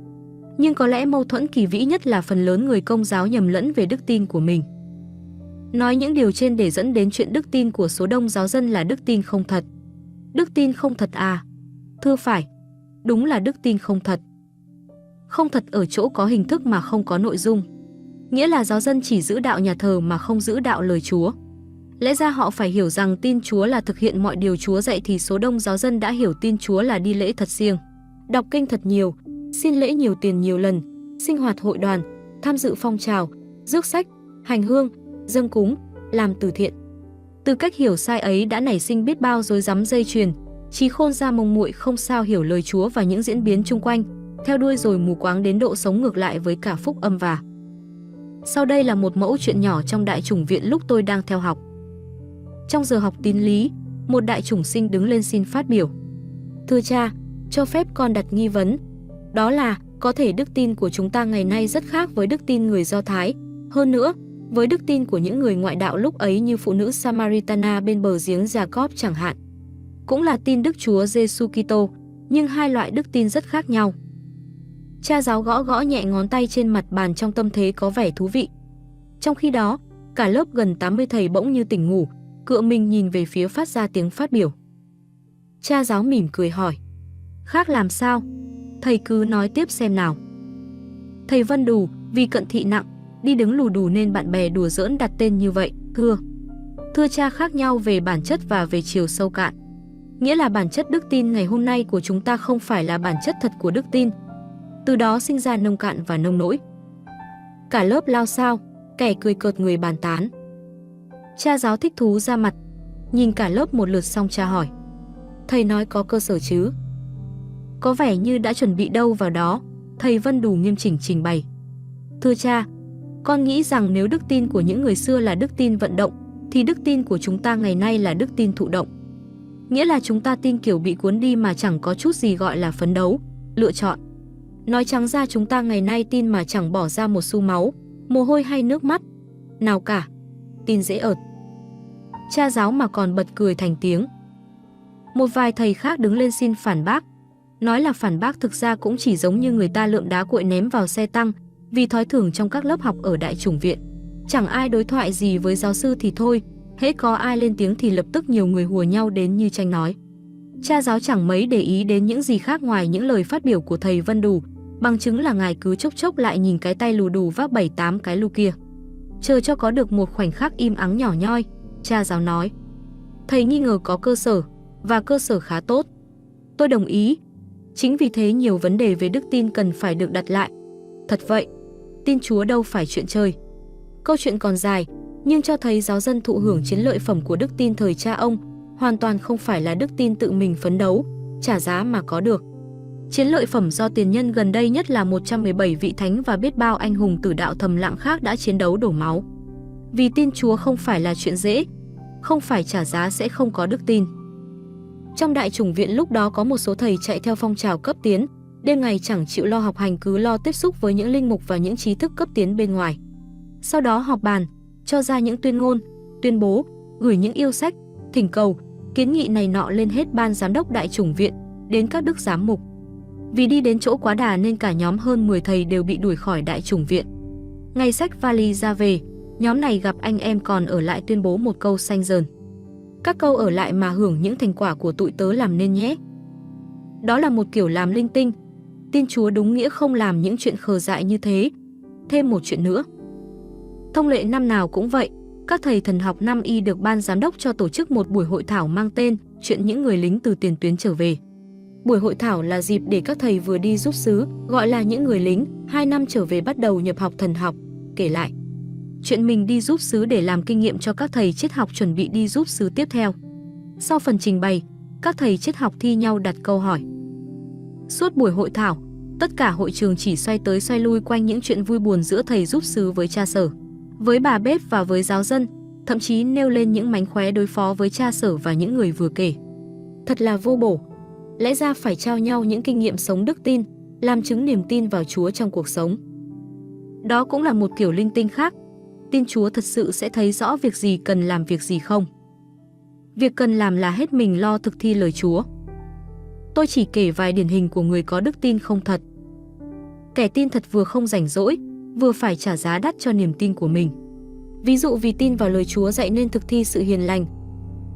Nhưng có lẽ mâu thuẫn kỳ vĩ nhất là phần lớn người Công giáo nhầm lẫn về đức tin của mình. Nói những điều trên để dẫn đến chuyện đức tin của số đông giáo dân là đức tin không thật. Đức tin không thật à? Thưa phải, đúng là đức tin không thật. Không thật ở chỗ có hình thức mà không có nội dung. Nghĩa là giáo dân chỉ giữ đạo nhà thờ mà không giữ đạo lời Chúa. Lẽ ra họ phải hiểu rằng tin Chúa là thực hiện mọi điều Chúa dạy, thì số đông giáo dân đã hiểu tin Chúa là đi lễ thật siêng, đọc kinh thật nhiều, xin lễ nhiều tiền nhiều lần, sinh hoạt hội đoàn, tham dự phong trào, rước sách, hành hương, dâng cúng, làm từ thiện. Từ cách hiểu sai ấy đã nảy sinh biết bao rối rắm dây chuyền, trí khôn ra mông muội không sao hiểu lời Chúa và những diễn biến chung quanh, theo đuôi rồi mù quáng đến độ sống ngược lại với cả phúc âm. Và sau đây là một mẫu chuyện nhỏ trong đại chủng viện lúc tôi đang theo học. Trong giờ học tín lý, một đại chủng sinh đứng lên xin phát biểu. Thưa cha, cho phép con đặt nghi vấn. Đó là, có thể đức tin của chúng ta ngày nay rất khác với đức tin người Do Thái. Hơn nữa, với đức tin của những người ngoại đạo lúc ấy như phụ nữ Samaritana bên bờ giếng Jacob chẳng hạn. Cũng là tin Đức Chúa Giêsu Kitô, nhưng hai loại đức tin rất khác nhau. Cha giáo gõ gõ nhẹ ngón tay trên mặt bàn trong tâm thế có vẻ thú vị. Trong khi đó, cả lớp gần 80 thầy bỗng như tỉnh ngủ, cựa mình nhìn về phía phát ra tiếng phát biểu. Cha giáo mỉm cười hỏi. Khác làm sao? Thầy cứ nói tiếp xem nào. Thầy Vân Đù, vì cận thị nặng, đi đứng lù đù nên bạn bè đùa giỡn đặt tên như vậy, Thưa cha, khác nhau về bản chất và về chiều sâu cạn. Nghĩa là bản chất đức tin ngày hôm nay của chúng ta không phải là bản chất thật của đức tin. Từ đó sinh ra nông cạn và nông nỗi. Cả lớp lao xao, kẻ cười cợt người bàn tán. Cha giáo thích thú ra mặt, nhìn cả lớp một lượt xong cha hỏi. Thầy nói có cơ sở chứ? Có vẻ như đã chuẩn bị đâu vào đó, thầy Vân Đù nghiêm chỉnh trình bày. Thưa cha, con nghĩ rằng nếu đức tin của những người xưa là đức tin vận động, thì đức tin của chúng ta ngày nay là đức tin thụ động. Nghĩa là chúng ta tin kiểu bị cuốn đi mà chẳng có chút gì gọi là phấn đấu, lựa chọn. Nói trắng ra chúng ta ngày nay tin mà chẳng bỏ ra một xu máu, mồ hôi hay nước mắt nào cả. Tin dễ ợt. Cha giáo mà còn bật cười thành tiếng. Một vài thầy khác đứng lên xin phản bác. Nói là phản bác thực ra cũng chỉ giống như người ta lượm đá cuội ném vào xe tăng, vì thói thường trong các lớp học ở đại chủng viện. Chẳng ai đối thoại gì với giáo sư thì thôi, hễ có ai lên tiếng thì lập tức nhiều người hùa nhau đến như tranh nói. Cha giáo chẳng mấy để ý đến những gì khác ngoài những lời phát biểu của thầy Vân Đù, bằng chứng là ngài cứ chốc chốc lại nhìn cái tay lù đù vác 7-8 cái lu kia. Chờ cho có được một khoảnh khắc im ắng nhỏ nhoi, cha giáo nói. Thầy nghi ngờ có cơ sở, và cơ sở khá tốt. Tôi đồng ý. Chính vì thế nhiều vấn đề về đức tin cần phải được đặt lại. Thật vậy, tin Chúa đâu phải chuyện chơi. Câu chuyện còn dài, nhưng cho thấy giáo dân thụ hưởng chiến lợi phẩm của đức tin thời cha ông hoàn toàn không phải là đức tin tự mình phấn đấu, trả giá mà có được. Chiến lợi phẩm do tiền nhân gần đây nhất là 117 vị thánh và biết bao anh hùng tử đạo thầm lặng khác đã chiến đấu đổ máu. Vì tin Chúa không phải là chuyện dễ, không phải trả giá sẽ không có đức tin. Trong đại chủng viện lúc đó có một số thầy chạy theo phong trào cấp tiến, đêm ngày chẳng chịu lo học hành cứ lo tiếp xúc với những linh mục và những trí thức cấp tiến bên ngoài. Sau đó họp bàn, cho ra những tuyên ngôn, tuyên bố, gửi những yêu sách, thỉnh cầu, kiến nghị này nọ lên hết ban giám đốc đại chủng viện, đến các đức giám mục. Vì đi đến chỗ quá đà nên cả nhóm hơn 10 thầy đều bị đuổi khỏi đại chủng viện. Ngày xách vali ra về, nhóm này gặp anh em còn ở lại tuyên bố một câu xanh dờn. Các câu ở lại mà hưởng những thành quả của tụi tớ làm nên nhé. Đó là một kiểu làm linh tinh. Tin Chúa đúng nghĩa không làm những chuyện khờ dại như thế. Thêm một chuyện nữa. Thông lệ năm nào cũng vậy, các thầy thần học năm y được ban giám đốc cho tổ chức một buổi hội thảo mang tên Chuyện những người lính từ tiền tuyến trở về. Buổi hội thảo là dịp để các thầy vừa đi giúp xứ, gọi là những người lính, 2 năm trở về bắt đầu nhập học thần học, kể lại chuyện mình đi giúp xứ để làm kinh nghiệm cho các thầy triết học chuẩn bị đi giúp xứ tiếp theo. Sau phần trình bày, các thầy triết học thi nhau đặt câu hỏi. Suốt buổi hội thảo, tất cả hội trường chỉ xoay tới xoay lui quanh những chuyện vui buồn giữa thầy giúp xứ với cha sở, với bà bếp và với giáo dân, thậm chí nêu lên những mánh khóe đối phó với cha sở và những người vừa kể. Thật là vô bổ. Lẽ ra phải trao nhau những kinh nghiệm sống đức tin, làm chứng niềm tin vào Chúa trong cuộc sống. Đó cũng là một kiểu linh tinh khác. Tin Chúa thật sự sẽ thấy rõ việc gì cần làm việc gì không. Việc cần làm là hết mình lo thực thi lời Chúa. Tôi chỉ kể vài điển hình của người có đức tin không thật. Kẻ tin thật vừa không rảnh rỗi, vừa phải trả giá đắt cho niềm tin của mình. Ví dụ vì tin vào lời Chúa dạy nên thực thi sự hiền lành.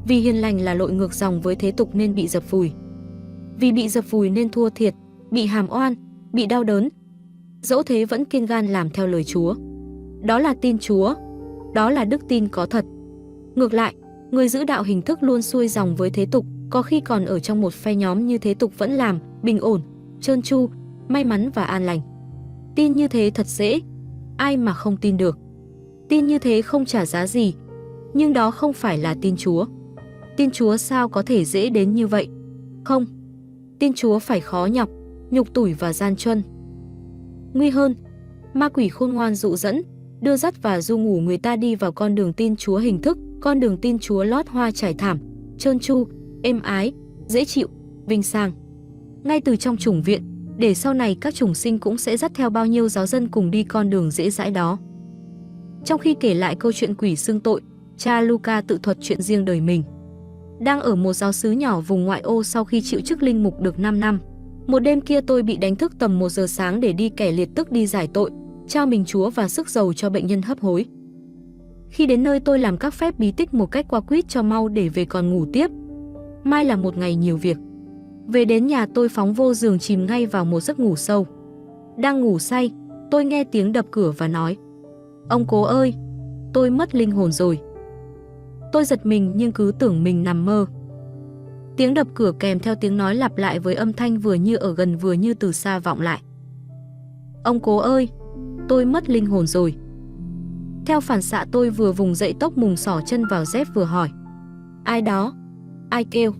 Vì hiền lành là lội ngược dòng với thế tục nên bị dập vùi. Vì bị dập vùi nên thua thiệt, bị hàm oan, bị đau đớn. dẫu thế vẫn kiên gan làm theo lời Chúa. Đó là tin Chúa, đó là đức tin có thật. Ngược lại, người giữ đạo hình thức luôn xuôi dòng với thế tục, có khi còn ở trong một phe nhóm như thế tục vẫn làm, bình ổn, trơn tru, may mắn và an lành. Tin như thế thật dễ, ai mà không tin được. Tin như thế không trả giá gì, nhưng đó không phải là tin Chúa. Tin Chúa sao có thể dễ đến như vậy? Không, tin Chúa phải khó nhọc, nhục tủi và gian truân. Nguy hơn, ma quỷ khôn ngoan dụ dẫn, đưa dắt và du ngủ người ta đi vào con đường tin Chúa hình thức, con đường tin Chúa lót hoa trải thảm, trơn tru, êm ái, dễ chịu, vinh sang. Ngay từ trong chủng viện, để sau này các chủng sinh cũng sẽ dắt theo bao nhiêu giáo dân cùng đi con đường dễ dãi đó. Trong khi kể lại câu chuyện quỷ xưng tội, cha Luca tự thuật chuyện riêng đời mình. Đang ở một giáo xứ nhỏ vùng ngoại ô sau khi chịu chức linh mục được 5 năm. Một đêm kia tôi bị đánh thức tầm 1 giờ sáng để đi kẻ liệt tức đi giải tội, trao mình Chúa và sức dầu cho bệnh nhân hấp hối. Khi đến nơi tôi làm các phép bí tích một cách qua quýt cho mau để về còn ngủ tiếp. Mai là một ngày nhiều việc. Về đến nhà tôi phóng vô giường chìm ngay vào một giấc ngủ sâu. Đang ngủ say, tôi nghe tiếng đập cửa và nói: "Ông cố ơi, tôi mất linh hồn rồi." Tôi giật mình nhưng cứ tưởng mình nằm mơ. Tiếng đập cửa kèm theo tiếng nói lặp lại với âm thanh vừa như ở gần vừa như từ xa vọng lại: "Ông cố ơi, tôi mất linh hồn rồi." Theo phản xạ tôi vừa vùng dậy tốc mùng xỏ chân vào dép vừa hỏi: "Ai đó? Ai kêu?"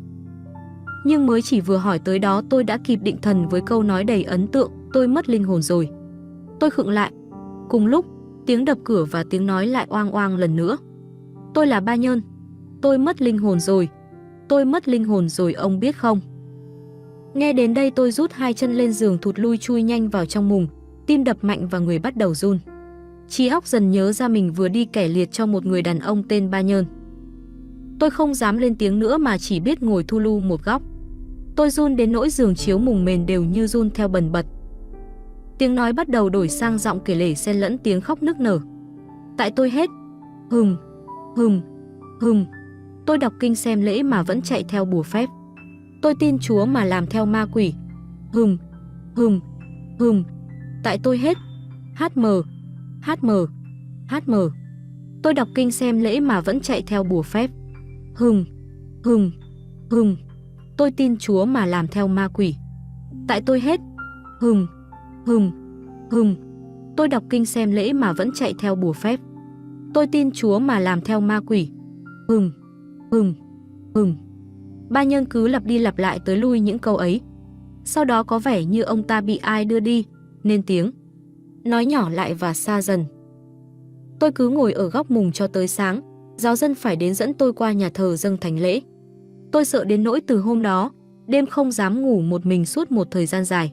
Nhưng mới chỉ vừa hỏi tới đó tôi đã kịp định thần với câu nói đầy ấn tượng: "Tôi mất linh hồn rồi." Tôi khựng lại. Cùng lúc, tiếng đập cửa và tiếng nói lại oang oang lần nữa: "Tôi là Ba Nhơn. Tôi mất linh hồn rồi. Tôi mất linh hồn rồi ông biết không?" Nghe đến đây tôi rút hai chân lên giường thụt lui chui nhanh vào trong mùng, tim đập mạnh và người bắt đầu run. Trí óc dần nhớ ra mình vừa đi kẻ liệt cho một người đàn ông tên Ba Nhơn. Tôi không dám lên tiếng nữa mà chỉ biết ngồi thu lu một góc. Tôi run đến nỗi giường chiếu mùng mền đều như run theo bần bật. Tiếng nói bắt đầu đổi sang giọng kể lể xen lẫn tiếng khóc nức nở. Tại tôi hết. Hừm, hừm, hừm. Tôi đọc kinh xem lễ mà vẫn chạy theo bùa phép. Tôi tin Chúa mà làm theo ma quỷ. Hừm, hừm, hừm. Tại tôi hết. HM, HM, HM. Tôi đọc kinh xem lễ mà vẫn chạy theo bùa phép. Hừm, hừm, hừm. Tôi tin Chúa mà làm theo ma quỷ. Tại tôi hết. Hừm, hừm, hừm. Tôi đọc kinh xem lễ mà vẫn chạy theo bùa phép. Tôi tin Chúa mà làm theo ma quỷ. Hừm, hừm, hừm. Ba Nhơn cứ lặp đi lặp lại tới lui những câu ấy. Sau đó có vẻ như ông ta bị ai đưa đi, nên tiếng nói nhỏ lại và xa dần. Tôi cứ ngồi ở góc mùng cho tới sáng, giáo dân phải đến dẫn tôi qua nhà thờ dâng thánh lễ. Tôi sợ đến nỗi từ hôm đó, đêm không dám ngủ một mình suốt một thời gian dài.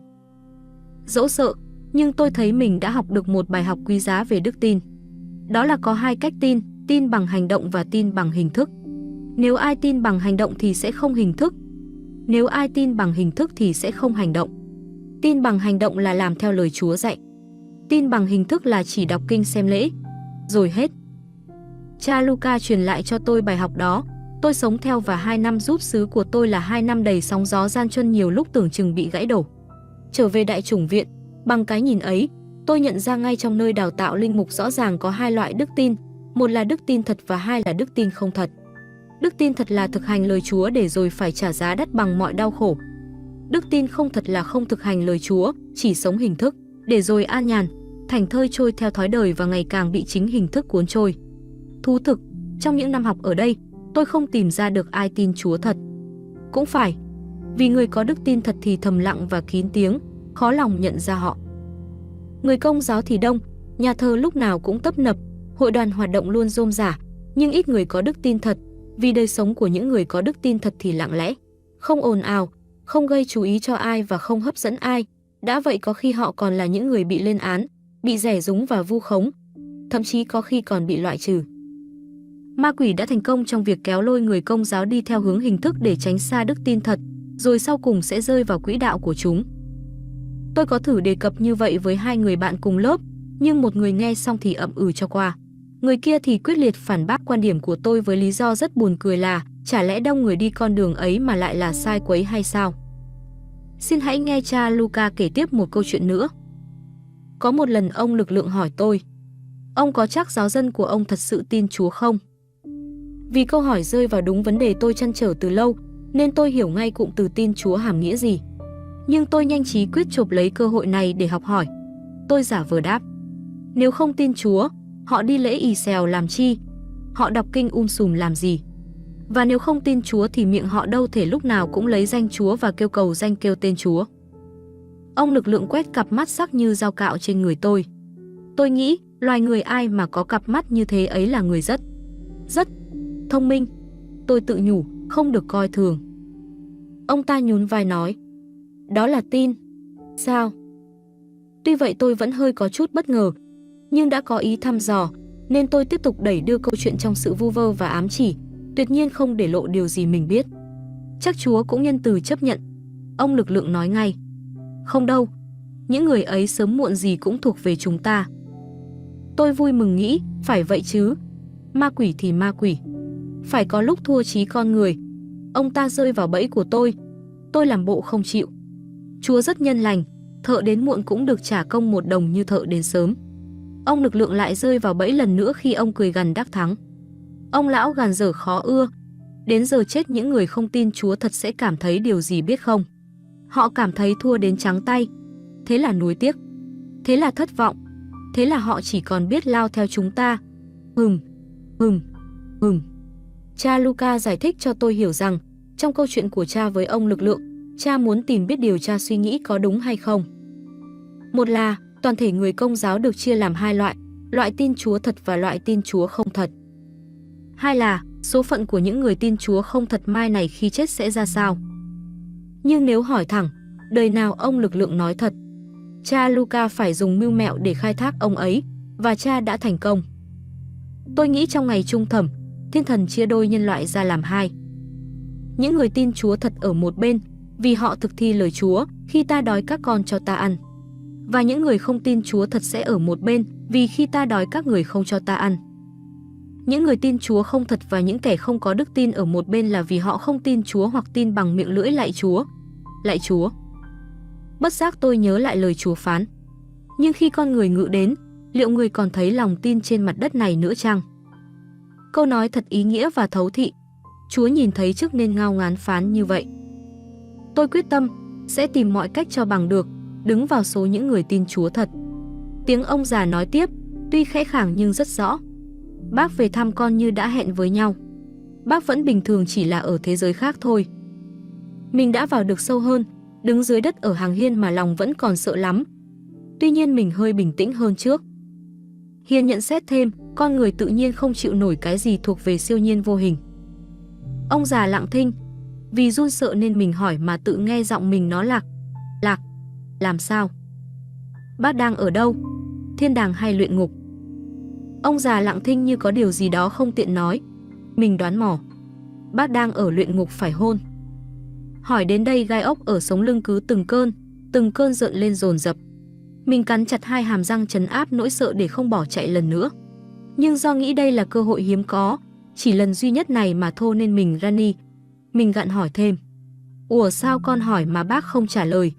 Dẫu sợ, nhưng tôi thấy mình đã học được một bài học quý giá về đức tin. Đó là có hai cách tin, tin bằng hành động và tin bằng hình thức. Nếu ai tin bằng hành động thì sẽ không hình thức. Nếu ai tin bằng hình thức thì sẽ không hành động. Tin bằng hành động là làm theo lời Chúa dạy. Tin bằng hình thức là chỉ đọc kinh xem lễ. Rồi hết. Cha Luca truyền lại cho tôi bài học đó. Tôi sống theo và 2 năm giúp xứ của tôi là 2 năm đầy sóng gió gian truân, nhiều lúc tưởng chừng bị gãy đổ. Trở về đại chủng viện, bằng cái nhìn ấy, tôi nhận ra ngay trong nơi đào tạo linh mục rõ ràng có hai loại đức tin. Một là đức tin thật và hai là đức tin không thật. Đức tin thật là thực hành lời Chúa để rồi phải trả giá đắt bằng mọi đau khổ. Đức tin không thật là không thực hành lời Chúa, chỉ sống hình thức, để rồi an nhàn, thảnh thơi trôi theo thói đời và ngày càng bị chính hình thức cuốn trôi. Thú thực, trong những năm học ở đây, tôi không tìm ra được ai tin Chúa thật. Cũng phải, vì người có đức tin thật thì thầm lặng và kín tiếng, khó lòng nhận ra họ. Người Công giáo thì đông, nhà thờ lúc nào cũng tấp nập, hội đoàn hoạt động luôn rôm rả, nhưng ít người có đức tin thật, vì đời sống của những người có đức tin thật thì lặng lẽ, không ồn ào, không gây chú ý cho ai và không hấp dẫn ai. Đã vậy có khi họ còn là những người bị lên án, bị rẻ rúng và vu khống, thậm chí có khi còn bị loại trừ. Ma quỷ đã thành công trong việc kéo lôi người Công giáo đi theo hướng hình thức để tránh xa đức tin thật, rồi sau cùng sẽ rơi vào quỹ đạo của chúng. Tôi có thử đề cập như vậy với 2 người bạn cùng lớp, nhưng một người nghe xong thì ậm ừ cho qua. Người kia thì quyết liệt phản bác quan điểm của tôi với lý do rất buồn cười là chả lẽ đông người đi con đường ấy mà lại là sai quấy hay sao? Xin hãy nghe cha Luca kể tiếp một câu chuyện nữa. Có một lần ông lực lượng hỏi tôi, ông có chắc giáo dân của ông thật sự tin Chúa không? Vì câu hỏi rơi vào đúng vấn đề tôi trăn trở từ lâu, nên tôi hiểu ngay cụm từ tin Chúa hàm nghĩa gì. Nhưng tôi nhanh trí quyết chộp lấy cơ hội này để học hỏi. Tôi giả vờ đáp, nếu không tin Chúa, họ đi lễ ì xèo làm chi? Họ đọc kinh sùm làm gì? Và nếu không tin Chúa thì miệng họ đâu thể lúc nào cũng lấy danh Chúa và kêu cầu danh kêu tên Chúa. Ông lực lượng quét cặp mắt sắc như dao cạo trên người tôi. Tôi nghĩ loài người ai mà có cặp mắt như thế ấy là người rất thông minh. Tôi tự nhủ, không được coi thường. Ông ta nhún vai nói, đó là tin. Sao? Tuy vậy tôi vẫn hơi có chút bất ngờ, nhưng đã có ý thăm dò, nên tôi tiếp tục đẩy đưa câu chuyện trong sự vu vơ và ám chỉ, tuyệt nhiên không để lộ điều gì mình biết. Chắc Chúa cũng nhân từ chấp nhận. Ông lực lượng nói ngay, không đâu, những người ấy sớm muộn gì cũng thuộc về chúng ta. Tôi vui mừng nghĩ, phải vậy chứ, ma quỷ thì ma quỷ, phải có lúc thua chí con người. Ông ta rơi vào bẫy của tôi làm bộ không chịu. Chúa rất nhân lành, thợ đến muộn cũng được trả công 1 đồng như thợ đến sớm. Ông lực lượng lại rơi vào bẫy lần nữa khi ông cười gằn đắc thắng. Ông lão gàn dở khó ưa. Đến giờ chết những người không tin Chúa thật sẽ cảm thấy điều gì biết không? Họ cảm thấy thua đến trắng tay. Thế là nuối tiếc. Thế là thất vọng. Thế là họ chỉ còn biết lao theo chúng ta. Cha Luca giải thích cho tôi hiểu rằng, trong câu chuyện của cha với ông lực lượng, cha muốn tìm biết điều cha suy nghĩ có đúng hay không. Một là, toàn thể người Công giáo được chia làm 2 loại, loại tin Chúa thật và loại tin Chúa không thật. Hai là, số phận của những người tin Chúa không thật mai này khi chết sẽ ra sao. Nhưng nếu hỏi thẳng, đời nào ông lực lượng nói thật, cha Luca phải dùng mưu mẹo để khai thác ông ấy, và cha đã thành công. Tôi nghĩ trong ngày trung thẩm, thiên thần chia đôi nhân loại ra làm 2. Những người tin Chúa thật ở một bên, vì họ thực thi lời Chúa, khi ta đói các con cho ta ăn. Và những người không tin Chúa thật sẽ ở một bên, vì khi ta đói các người không cho ta ăn. Những người tin Chúa không thật và những kẻ không có đức tin ở một bên là vì họ không tin Chúa hoặc tin bằng miệng lưỡi lạy Chúa. Lạy Chúa. Bất giác tôi nhớ lại lời Chúa phán. Nhưng khi con người ngự đến, liệu người còn thấy lòng tin trên mặt đất này nữa chăng? Câu nói thật ý nghĩa và thấu thị. Chúa nhìn thấy trước nên ngao ngán phán như vậy. Tôi quyết tâm sẽ tìm mọi cách cho bằng được, đứng vào số những người tin Chúa thật. Tiếng ông già nói tiếp, tuy khẽ khàng nhưng rất rõ. Bác về thăm con như đã hẹn với nhau. Bác vẫn bình thường, chỉ là ở thế giới khác thôi. Mình đã vào được sâu hơn, đứng dưới đất ở hàng hiên mà lòng vẫn còn sợ lắm. Tuy nhiên mình hơi bình tĩnh hơn trước. Hiên nhận xét thêm, con người tự nhiên không chịu nổi cái gì thuộc về siêu nhiên vô hình. Ông già lặng thinh. Vì run sợ nên mình hỏi mà tự nghe giọng mình nó lạc. Làm sao? Bác đang ở đâu? Thiên đàng hay luyện ngục? Ông già lặng thinh như có điều gì đó không tiện nói. Mình đoán mò. Bác đang ở luyện ngục phải hôn? Hỏi đến đây gai ốc ở sống lưng cứ từng cơn rợn lên dồn dập. Mình cắn chặt 2 hàm răng trấn áp nỗi sợ để không bỏ chạy lần nữa. Nhưng do nghĩ đây là cơ hội hiếm có, chỉ lần duy nhất này mà thôi nên mình Rani. Mình gặn hỏi thêm. Ủa sao con hỏi mà bác không trả lời?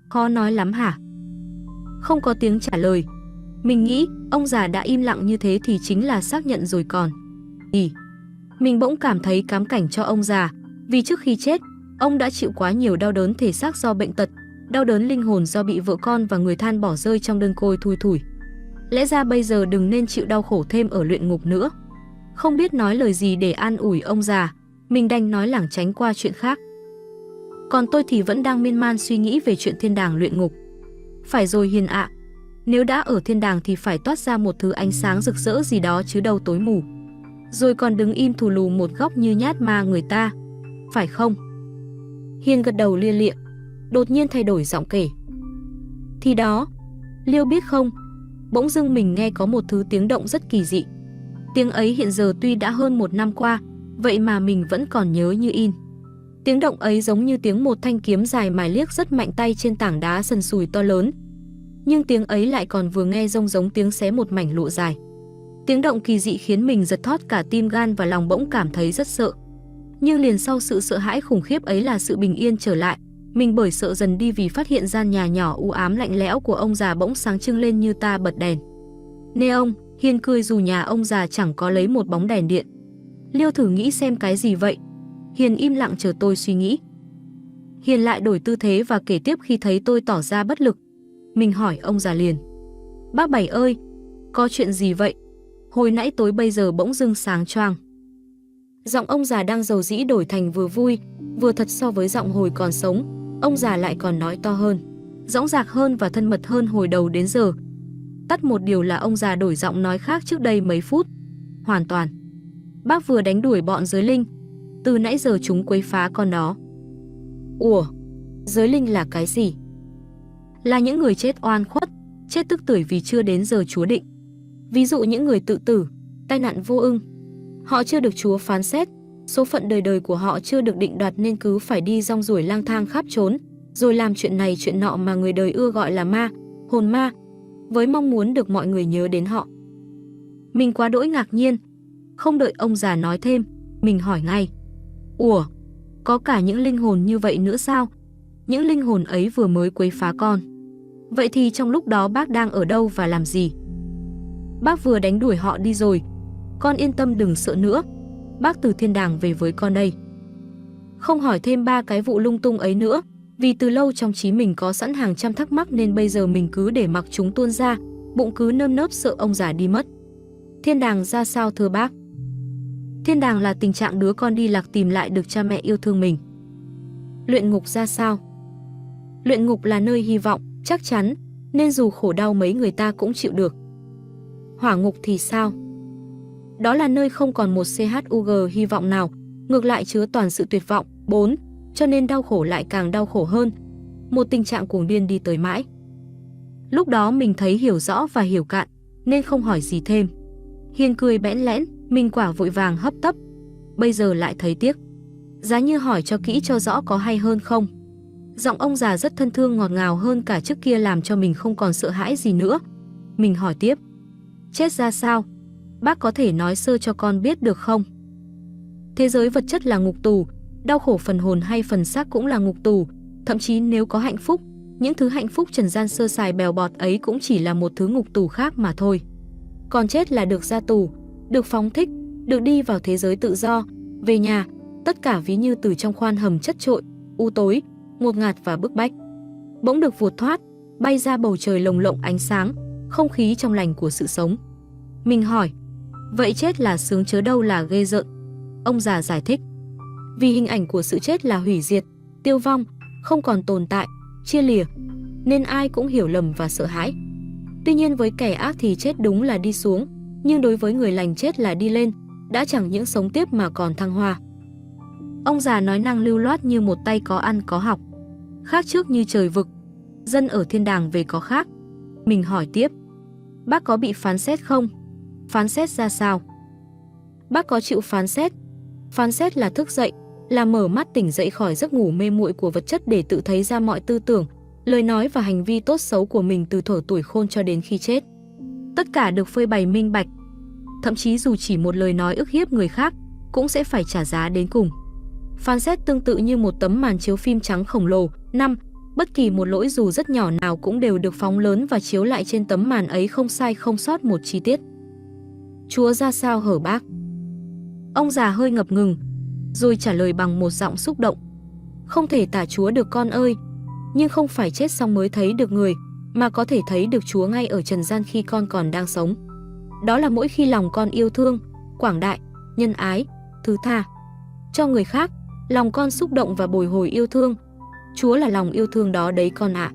Khó nói lắm hả? Không có tiếng trả lời. Mình nghĩ ông già đã im lặng như thế thì chính là xác nhận rồi còn. Mình bỗng cảm thấy cám cảnh cho ông già, vì trước khi chết, ông đã chịu quá nhiều đau đớn thể xác do bệnh tật, đau đớn linh hồn do bị vợ con và người thân bỏ rơi trong đơn côi thui thủi. Lẽ ra bây giờ đừng nên chịu đau khổ thêm ở luyện ngục nữa. Không biết nói lời gì để an ủi ông già, mình đành nói lảng tránh qua chuyện khác. Còn tôi thì vẫn đang miên man suy nghĩ về chuyện thiên đàng luyện ngục. Phải rồi Hiền ạ, nếu đã ở thiên đàng thì phải toát ra một thứ ánh sáng rực rỡ gì đó chứ đâu tối mù. Rồi còn đứng im thù lù một góc như nhát ma người ta, phải không? Hiền gật đầu lia lịa, đột nhiên thay đổi giọng kể. Thì đó, Liêu biết không, bỗng dưng mình nghe có một thứ tiếng động rất kỳ dị. Tiếng ấy hiện giờ tuy đã hơn 1 năm qua, vậy mà mình vẫn còn nhớ như in. Tiếng động ấy giống như tiếng một thanh kiếm dài mài liếc rất mạnh tay trên tảng đá sần sùi to lớn. Nhưng tiếng ấy lại còn vừa nghe giống tiếng xé một mảnh lụa dài. Tiếng động kỳ dị khiến mình giật thót cả tim gan và lòng bỗng cảm thấy rất sợ. Nhưng liền sau sự sợ hãi khủng khiếp ấy là sự bình yên trở lại, Mình bởi sợ dần đi vì phát hiện gian nhà nhỏ u ám lạnh lẽo của ông già bỗng sáng trưng lên như ta bật đèn. Neon, Hiền cười dù nhà ông già chẳng có lấy một bóng đèn điện. Liêu thử nghĩ xem cái gì vậy? Hiền im lặng chờ tôi suy nghĩ. Hiền lại đổi tư thế và kể tiếp khi thấy tôi tỏ ra bất lực. Mình hỏi ông già liền. Bác Bảy ơi, có chuyện gì vậy? Hồi nãy tối bây giờ bỗng dưng sáng choang. Giọng ông già đang dầu dĩ đổi thành vừa vui, vừa thật so với giọng hồi còn sống. Ông già lại còn nói to hơn, dõng dạc hơn và thân mật hơn hồi đầu đến giờ. Tắt một điều là ông già đổi giọng nói khác trước đây mấy phút. Hoàn toàn. Bác vừa đánh đuổi bọn giới linh. Từ nãy giờ chúng quấy phá con đó. Ủa, giới linh là cái gì? Là những người chết oan khuất, chết tức tưởi vì chưa đến giờ Chúa định. Ví dụ những người tự tử, tai nạn vô ưng. Họ chưa được Chúa phán xét, số phận đời đời của họ chưa được định đoạt nên cứ phải đi rong ruổi lang thang khắp trốn, rồi làm chuyện này chuyện nọ mà người đời ưa gọi là ma, hồn ma, với mong muốn được mọi người nhớ đến họ. Mình quá đỗi ngạc nhiên, không đợi ông già nói thêm, mình hỏi ngay. Ủa, có cả những linh hồn như vậy nữa sao? Những linh hồn ấy vừa mới quấy phá con. Vậy thì trong lúc đó bác đang ở đâu và làm gì? Bác vừa đánh đuổi họ đi rồi. Con yên tâm đừng sợ nữa. Bác từ thiên đàng về với con đây. Không hỏi thêm ba cái vụ lung tung ấy nữa, vì từ lâu trong trí mình có sẵn hàng trăm thắc mắc nên bây giờ mình cứ để mặc chúng tuôn ra, bụng cứ nơm nớp sợ ông già đi mất. Thiên đàng ra sao thưa bác? Thiên đàng là tình trạng đứa con đi lạc tìm lại được cha mẹ yêu thương mình. Luyện ngục ra sao? Luyện ngục là nơi hy vọng, chắc chắn, nên dù khổ đau mấy người ta cũng chịu được. Hỏa ngục thì sao? Đó là nơi không còn một CHUG hy vọng nào, ngược lại chứa toàn sự tuyệt vọng. 4. Cho nên đau khổ lại càng đau khổ hơn. Một tình trạng cuồng điên đi tới mãi. Lúc đó mình thấy hiểu rõ và hiểu cạn, nên không hỏi gì thêm. Hiền cười bẽn lẽn, mình quả vội vàng hấp tấp. Bây giờ lại thấy tiếc. Giá như hỏi cho kỹ cho rõ có hay hơn không? Giọng ông già rất thân thương ngọt ngào hơn cả trước kia làm cho mình không còn sợ hãi gì nữa. Mình hỏi tiếp. Chết ra sao? Bác có thể nói sơ cho con biết được không? Thế giới vật chất là ngục tù, đau khổ phần hồn hay phần xác cũng là ngục tù. Thậm chí nếu có hạnh phúc, những thứ hạnh phúc trần gian sơ sài bèo bọt ấy cũng chỉ là một thứ ngục tù khác mà thôi. Còn chết là được ra tù, được phóng thích, được đi vào thế giới tự do, về nhà, tất cả ví như từ trong khoan hầm chất trội, u tối, ngột ngạt và bức bách. Bỗng được vụt thoát, bay ra bầu trời lồng lộng ánh sáng, không khí trong lành của sự sống. Mình hỏi, vậy chết là sướng chớ đâu là ghê rợn? Ông già giải thích, vì hình ảnh của sự chết là hủy diệt, tiêu vong, không còn tồn tại, chia lìa, nên ai cũng hiểu lầm và sợ hãi. Tuy nhiên với kẻ ác thì chết đúng là đi xuống, nhưng đối với người lành chết là đi lên, đã chẳng những sống tiếp mà còn thăng hoa. Ông già nói năng lưu loát như một tay có ăn có học. Khác trước như trời vực, dân ở thiên đàng về có khác. Mình hỏi tiếp, bác có bị phán xét không? Phán xét ra sao? Bác có chịu phán xét. Phán xét là thức dậy, là mở mắt tỉnh dậy khỏi giấc ngủ mê muội của vật chất để tự thấy ra mọi tư tưởng, lời nói và hành vi tốt xấu của mình từ thuở tuổi khôn cho đến khi chết. Tất cả được phơi bày minh bạch. Thậm chí dù chỉ một lời nói ức hiếp người khác, cũng sẽ phải trả giá đến cùng. Phán xét tương tự như một tấm màn chiếu phim trắng khổng lồ. 5. Bất kỳ một lỗi dù rất nhỏ nào cũng đều được phóng lớn và chiếu lại trên tấm màn ấy không sai không sót một chi tiết. Chúa ra sao hở bác? Ông già hơi ngập ngừng, rồi trả lời bằng một giọng xúc động. Không thể tả Chúa được con ơi, nhưng không phải chết xong mới thấy được người, mà có thể thấy được Chúa ngay ở trần gian khi con còn đang sống. Đó là mỗi khi lòng con yêu thương, quảng đại, nhân ái, thứ tha cho người khác, lòng con xúc động và bồi hồi yêu thương. Chúa là lòng yêu thương đó đấy con ạ.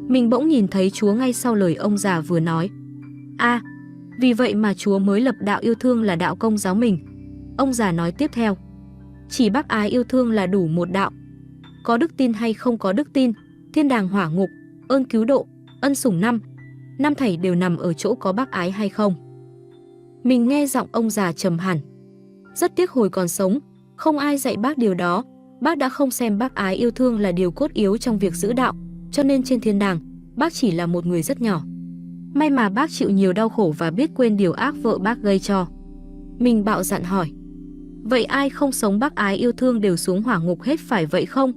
Mình bỗng nhìn thấy Chúa ngay sau lời ông già vừa nói. Vì vậy mà Chúa mới lập đạo yêu thương là đạo Công giáo mình. Ông già nói tiếp theo. Chỉ bác ái yêu thương là đủ một đạo. Có đức tin hay không có đức tin, thiên đàng hỏa ngục, ơn cứu độ, ân sủng năm thảy đều nằm ở chỗ có bác ái hay không. Mình nghe giọng ông già trầm hẳn. Rất tiếc hồi còn sống, không ai dạy bác điều đó. Bác đã không xem bác ái yêu thương là điều cốt yếu trong việc giữ đạo, cho nên trên thiên đàng, bác chỉ là một người rất nhỏ. May mà bác chịu nhiều đau khổ và biết quên điều ác vợ bác gây cho. Mình bạo dạn hỏi. Vậy ai không sống bác ái yêu thương đều xuống hỏa ngục hết phải vậy không?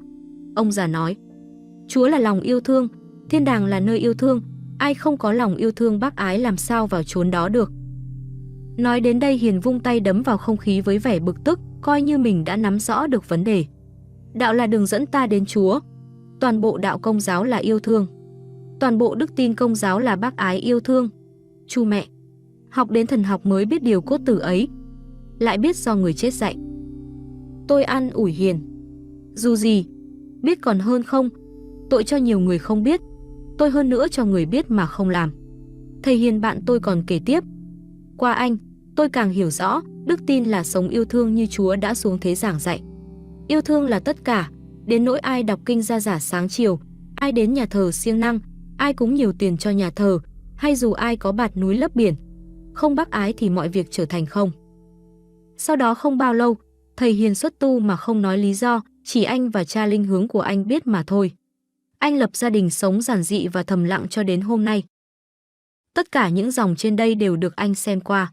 Ông già nói, Chúa là lòng yêu thương, thiên đàng là nơi yêu thương, ai không có lòng yêu thương bác ái làm sao vào chốn đó được. Nói đến đây Hiền vung tay đấm vào không khí với vẻ bực tức, coi như mình đã nắm rõ được vấn đề. Đạo là đường dẫn ta đến Chúa. Toàn bộ đạo Công giáo là yêu thương. Toàn bộ đức tin Công giáo là bác ái yêu thương. Chu mẹ, học đến thần học mới biết điều cốt tử ấy, lại biết do người chết dạy. Tôi an ủi Hiền. Dù gì, biết còn hơn không, tội cho nhiều người không biết, tôi hơn nữa cho người biết mà không làm. Thầy Hiền bạn tôi còn kể tiếp. Qua anh, tôi càng hiểu rõ, đức tin là sống yêu thương như Chúa đã xuống thế giảng dạy. Yêu thương là tất cả, đến nỗi ai đọc kinh ra giả sáng chiều, ai đến nhà thờ siêng năng, ai cúng nhiều tiền cho nhà thờ, hay dù ai có bạt núi lấp biển. Không bác ái thì mọi việc trở thành không. Sau đó không bao lâu, thầy Hiền xuất tu mà không nói lý do, chỉ anh và cha linh hướng của anh biết mà thôi. Anh lập gia đình sống giản dị và thầm lặng cho đến hôm nay. Tất cả những dòng trên đây đều được anh xem qua.